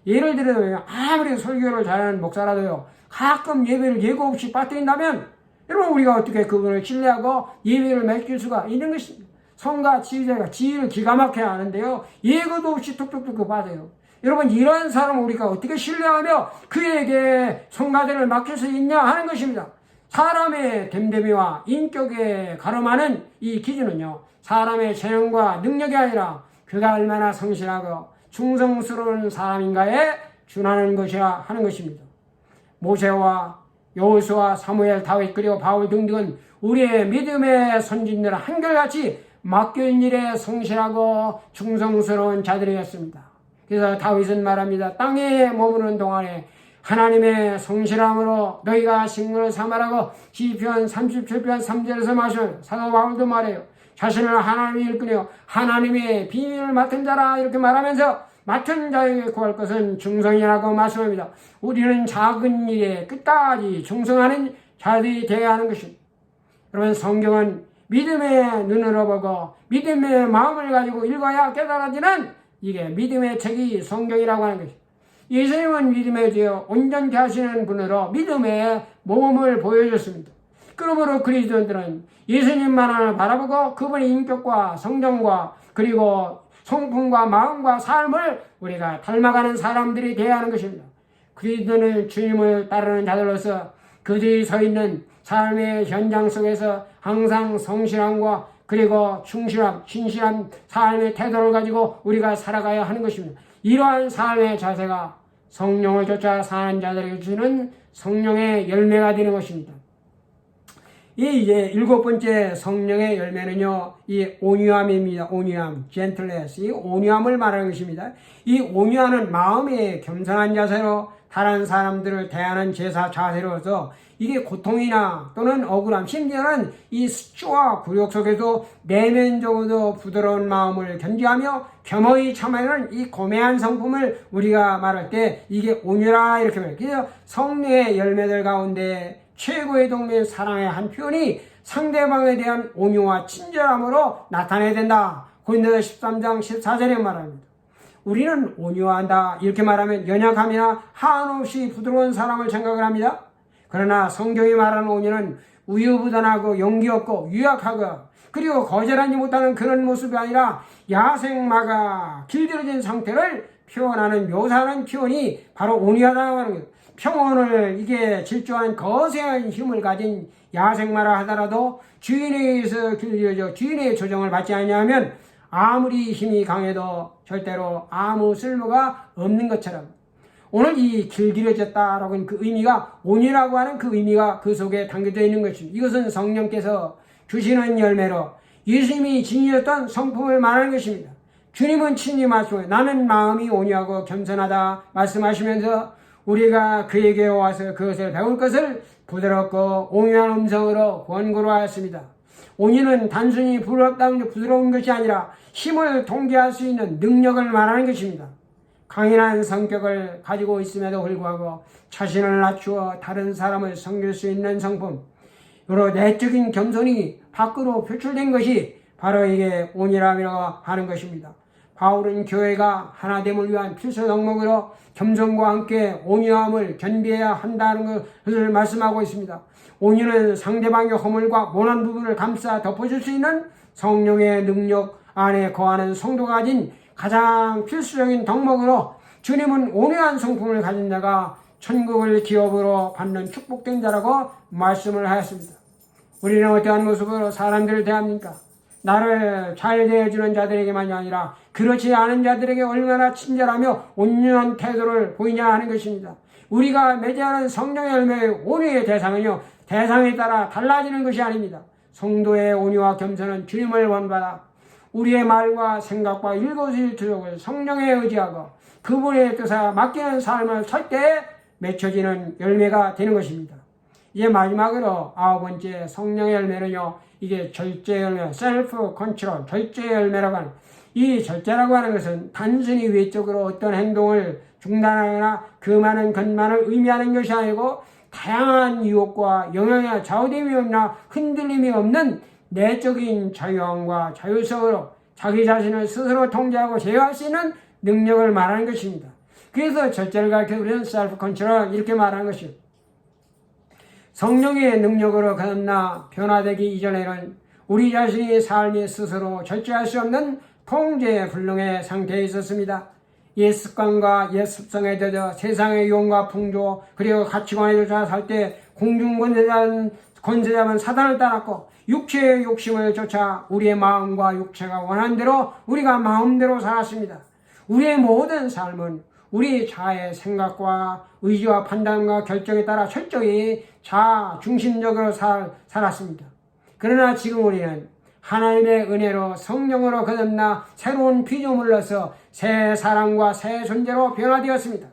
예를 들어 아무리 설교를 잘하는 목사라도요, 가끔 예배를 예고 없이 빠뜨린다면 여러분, 우리가 어떻게 그분을 신뢰하고 예배를 맡길 수가 있는 것입니다. 성가 지휘자가 지휘를 기가 막혀야 하는데요, 예고도 없이 툭툭툭 빠져요. 여러분, 이러한 사람을 우리가 어떻게 신뢰하며 그에게 성가대를 맡길 수 있냐 하는 것입니다. 사람의 됨됨이와 인격에 가름하는 이 기준은요, 사람의 재능과 능력이 아니라 그가 얼마나 성실하고 충성스러운 사람인가에 준하는 것이라 하는 것입니다. 모세와 여호수아, 사무엘, 다윗 그리고 바울 등등은 우리의 믿음의 선진들 한결같이 맡겨진 일에 성실하고 충성스러운 자들이었습니다. 그래서 다윗은 말합니다. 땅에 머무는 동안에 하나님의 성실함으로 너희가 식물을 삼아라고 시편 37편 3절에서 말씀, 사도 바울도 말해요. 자신을 하나님이 일꾼이요 하나님의 비밀을 맡은 자라, 이렇게 말하면서 맡은 자에게 구할 것은 충성이라고 말씀합니다. 우리는 작은 일에 끝까지 충성하는 자들이 되어야 하는 것입니다. 여러분, 성경은 믿음의 눈으로 보고 믿음의 마음을 가지고 읽어야 깨달아지는 이게 믿음의 책이 성경이라고 하는 것입니다. 예수님은 믿음에 대해 온전케 하시는 분으로 믿음의 모범을 보여줬습니다. 그러므로 그리스도인들은 예수님만을 바라보고 그분의 인격과 성정과 그리고 성품과 마음과 삶을 우리가 닮아가는 사람들이 되어야 하는 것입니다. 그리스도는 주님을 따르는 자들로서 그들이 서 있는 삶의 현장 속에서 항상 성실함과 그리고 충실함, 신실한 삶의 태도를 가지고 우리가 살아가야 하는 것입니다. 이러한 삶의 자세가 성령을 쫓아 사는 자들에게 주는 성령의 열매가 되는 것입니다. 이제 7번째 성령의 열매는요, 이 온유함입니다. 온유함, gentleness. 이 온유함을 말하는 것입니다. 이 온유함은 마음의 겸손한 자세로 다른 사람들을 대하는 제사 자세로서 이게 고통이나 또는 억울함, 심지어는 이 수치와 굴욕 속에도 내면적으로 부드러운 마음을 견디하며 겸허히 참아내는 이 고매한 성품을 우리가 말할 때 이게 온유라, 이렇게 말해요. 그래서 성령의 열매들 가운데 최고의 동맹 사랑의 한 표현이 상대방에 대한 온유와 친절함으로 나타내야 된다. 고린도서 13장 14절에 말합니다. 우리는 온유한다, 이렇게 말하면 연약함이나 한없이 부드러운 사람을 생각을 합니다. 그러나 성경이 말하는 온유는 우유부단하고 용기 없고 유약하고 그리고 거절하지 못하는 그런 모습이 아니라 야생마가 길들여진 상태를 표현하는, 묘사하는 표현이 바로 온유하다고 하는 거예요. 평온을 이게 질주하는 거세한 힘을 가진 야생마라 하더라도 주인에 의해서 길들여져 주인의 조정을 받지 않냐면 아무리 힘이 강해도 절대로 아무 쓸모가 없는 것처럼 오늘 이 길들여졌다라고 하는 그 의미가 온이라고 하는 그 의미가 그 속에 담겨져 있는 것입니다. 이것은 성령께서 주시는 열매로 예수님이 지니셨던 성품을 말하는 것입니다. 주님은 친히 말씀하시고 나는 마음이 온유하고 겸손하다 말씀하시면서 우리가 그에게 와서 그것을 배울 것을 부드럽고 온유한 음성으로 권고로 하였습니다. 온유는 단순히 부드러운 것이 아니라 힘을 통제할 수 있는 능력을 말하는 것입니다. 강인한 성격을 가지고 있음에도 불구하고 자신을 낮추어 다른 사람을 섬길 수 있는 성품, 여러 내적인 겸손이 밖으로 표출된 것이 바로 이게 온유함이라고 하는 것입니다. 바울은 교회가 하나됨을 위한 필수 덕목으로 겸손과 함께 온유함을 겸비해야 한다는 것을 말씀하고 있습니다. 온유는 상대방의 허물과 모난 부분을 감싸 덮어줄 수 있는 성령의 능력 안에 거하는 성도가 가진 가장 필수적인 덕목으로 주님은 온유한 성품을 가진 자가 천국을 기업으로 받는 축복된 자라고 말씀을 하였습니다. 우리는 어떠한 모습으로 사람들을 대합니까? 나를 잘 대해주는 자들에게만이 아니라 그렇지 않은 자들에게 얼마나 친절하며 온유한 태도를 보이냐 하는 것입니다. 우리가 맺어하는 성령의 열매의 온유의 대상은요, 대상에 따라 달라지는 것이 아닙니다. 성도의 온유와 겸손은 주님을 원받아 우리의 말과 생각과 일거수일투족을 성령에 의지하고 그분의 뜻에 맡기는 삶을 살 때 맺혀지는 열매가 되는 것입니다. 이제 마지막으로 9번째 성령의 열매는요, 이게 절제 열매, 셀프 컨트롤, 절제 열매라고 하는, 이 절제라고 하는 것은 단순히 외적으로 어떤 행동을 중단하거나 금하는 것만을 의미하는 것이 아니고 다양한 유혹과 영향에 좌우됨이 없나 흔들림이 없는 내적인 자유함과 자율성으로 자기 자신을 스스로 통제하고 제어할 수 있는 능력을 말하는 것입니다. 그래서 절제를 가르쳐 우리는 셀프 컨트롤 이렇게 말하는 것입니다. 성령의 능력으로 거듭나 변화되기 이전에는 우리 자신이 삶이 스스로 절제할 수 없는 통제 불능의 상태에 있었습니다. 옛 습관과 옛 습성에 젖어 세상의 유혹과 풍조 그리고 가치관에 젖어 살 때 공중 권세자는 사단을 따랐고 육체의 욕심을 쫓아 우리의 마음과 육체가 원하는 대로 우리가 마음대로 살았습니다. 우리의 모든 삶은 우리 자아의 생각과 의지와 판단과 결정에 따라 철저히 자아 중심적으로 살았습니다. 그러나 지금 우리는 하나님의 은혜로 성령으로 거듭나 새로운 피조물로서 새 사람과 새 존재로 변화되었습니다.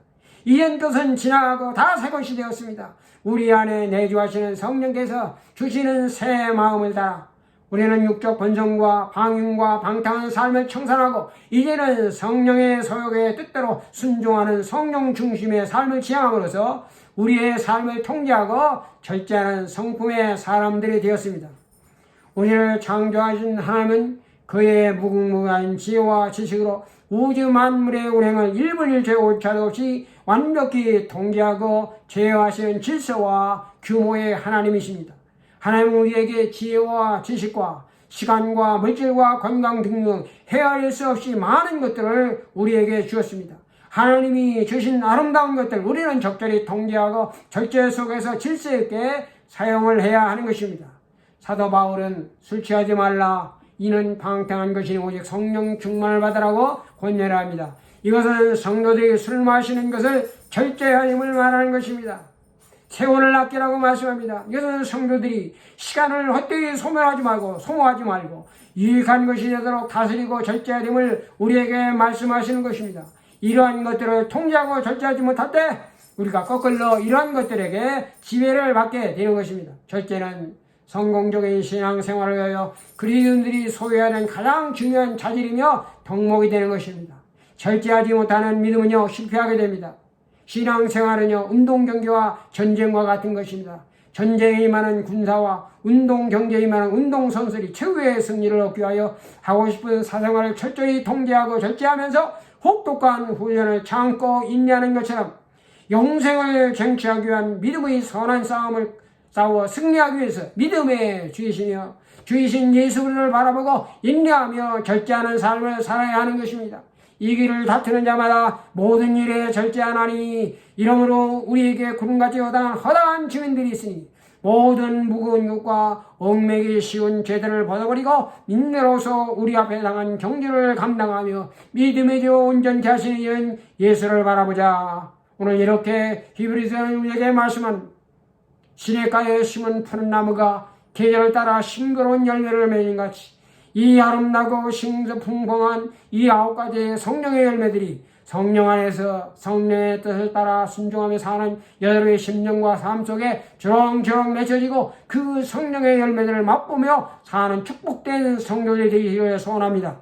이전 것은 지나가고 다 새 것이 되었습니다. 우리 안에 내주하시는 성령께서 주시는 새 마음을 따라 우리는 육적 번성과 방임과 방탕한 삶을 청산하고 이제는 성령의 소욕의 뜻대로 순종하는 성령 중심의 삶을 지향함으로써 우리의 삶을 통제하고 절제하는 성품의 사람들이 되었습니다. 우리를 창조하신 하나님은 그의 무궁무진한 지혜와 지식으로 우주 만물의 운행을 1분 1초의 오차도 없이 완벽히 통제하고 제어하시는 질서와 규모의 하나님이십니다. 하나님은 우리에게 지혜와 지식과 시간과 물질과 건강 등등 헤아릴 수 없이 많은 것들을 우리에게 주었습니다. 하나님이 주신 아름다운 것들 우리는 적절히 통제하고 절제 속에서 질서 있게 사용을 해야 하는 것입니다. 사도 바울은 술 취하지 말라 이는 방탕한 것이니 오직 성령 충만을 받으라고 권면을 합니다. 이것은 성도들이 술 마시는 것을 절제하임을 말하는 것입니다. 세월을 아끼라고 말씀합니다. 이것은 성도들이 시간을 헛되이 소모하지 말고 유익한 것이 되도록 다스리고 절제됨을 우리에게 말씀하시는 것입니다. 이러한 것들을 통제하고 절제하지 못할 때 우리가 거꾸로 이러한 것들에게 지배를 받게 되는 것입니다. 절제는 성공적인 신앙생활을 위하여 그리스도인들이 소유하는 가장 중요한 자질이며 덕목이 되는 것입니다. 절제하지 못하는 믿음은요 실패하게 됩니다. 신앙생활은요 운동 경기와 전쟁과 같은 것입니다. 전쟁에 임하는 군사와 운동 경기에 임하는 운동선수들이 최후의 승리를 얻기 위하여 하고 싶은 사생활을 철저히 통제하고 절제하면서 혹독한 훈련을 참고 인내하는 것처럼 영생을 쟁취하기 위한 믿음의 선한 싸움을 싸워 승리하기 위해서 믿음의 주이시며 주이신 예수 그리스도를 바라보고 인내하며 절제하는 삶을 살아야 하는 것입니다. 이 길을 다투는 자마다 모든 일에 절제하나니 이러므로 우리에게 구름같이 허다한 증인들이 있으니 모든 무거운 것과 얽매기 쉬운 죄들을 벗어버리고 믿음으로써 우리 앞에 당한 경주를 감당하며 믿음의 주 온전케 하시는 이은 예수를 바라보자. 오늘 이렇게 히브리서는 우리에게 말씀한 시냇가에 심은 푸른 나무가 계절을 따라 싱그러운 열매를 맺는 같이 이 아름다고 싱서풍성한 이 9가지의 성령의 열매들이 성령 안에서 성령의 뜻을 따라 순종하며 사는 여러분의 심령과 삶 속에 주렁주렁 맺혀지고 그 성령의 열매들을 맛보며 사는 축복된 성도들이 되기를 소원합니다.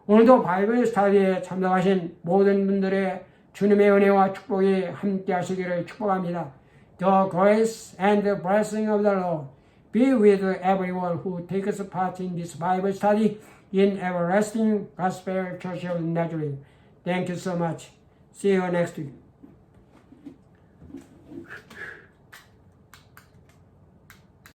오늘도 바이블 스터디에 참석하신 모든 분들의 주님의 은혜와 축복이 함께 하시기를 축복합니다. The grace and the blessing of the Lord be with everyone who takes part in this Bible study in Everlasting Gospel Church of Nazareth. Thank you so much. See you next week.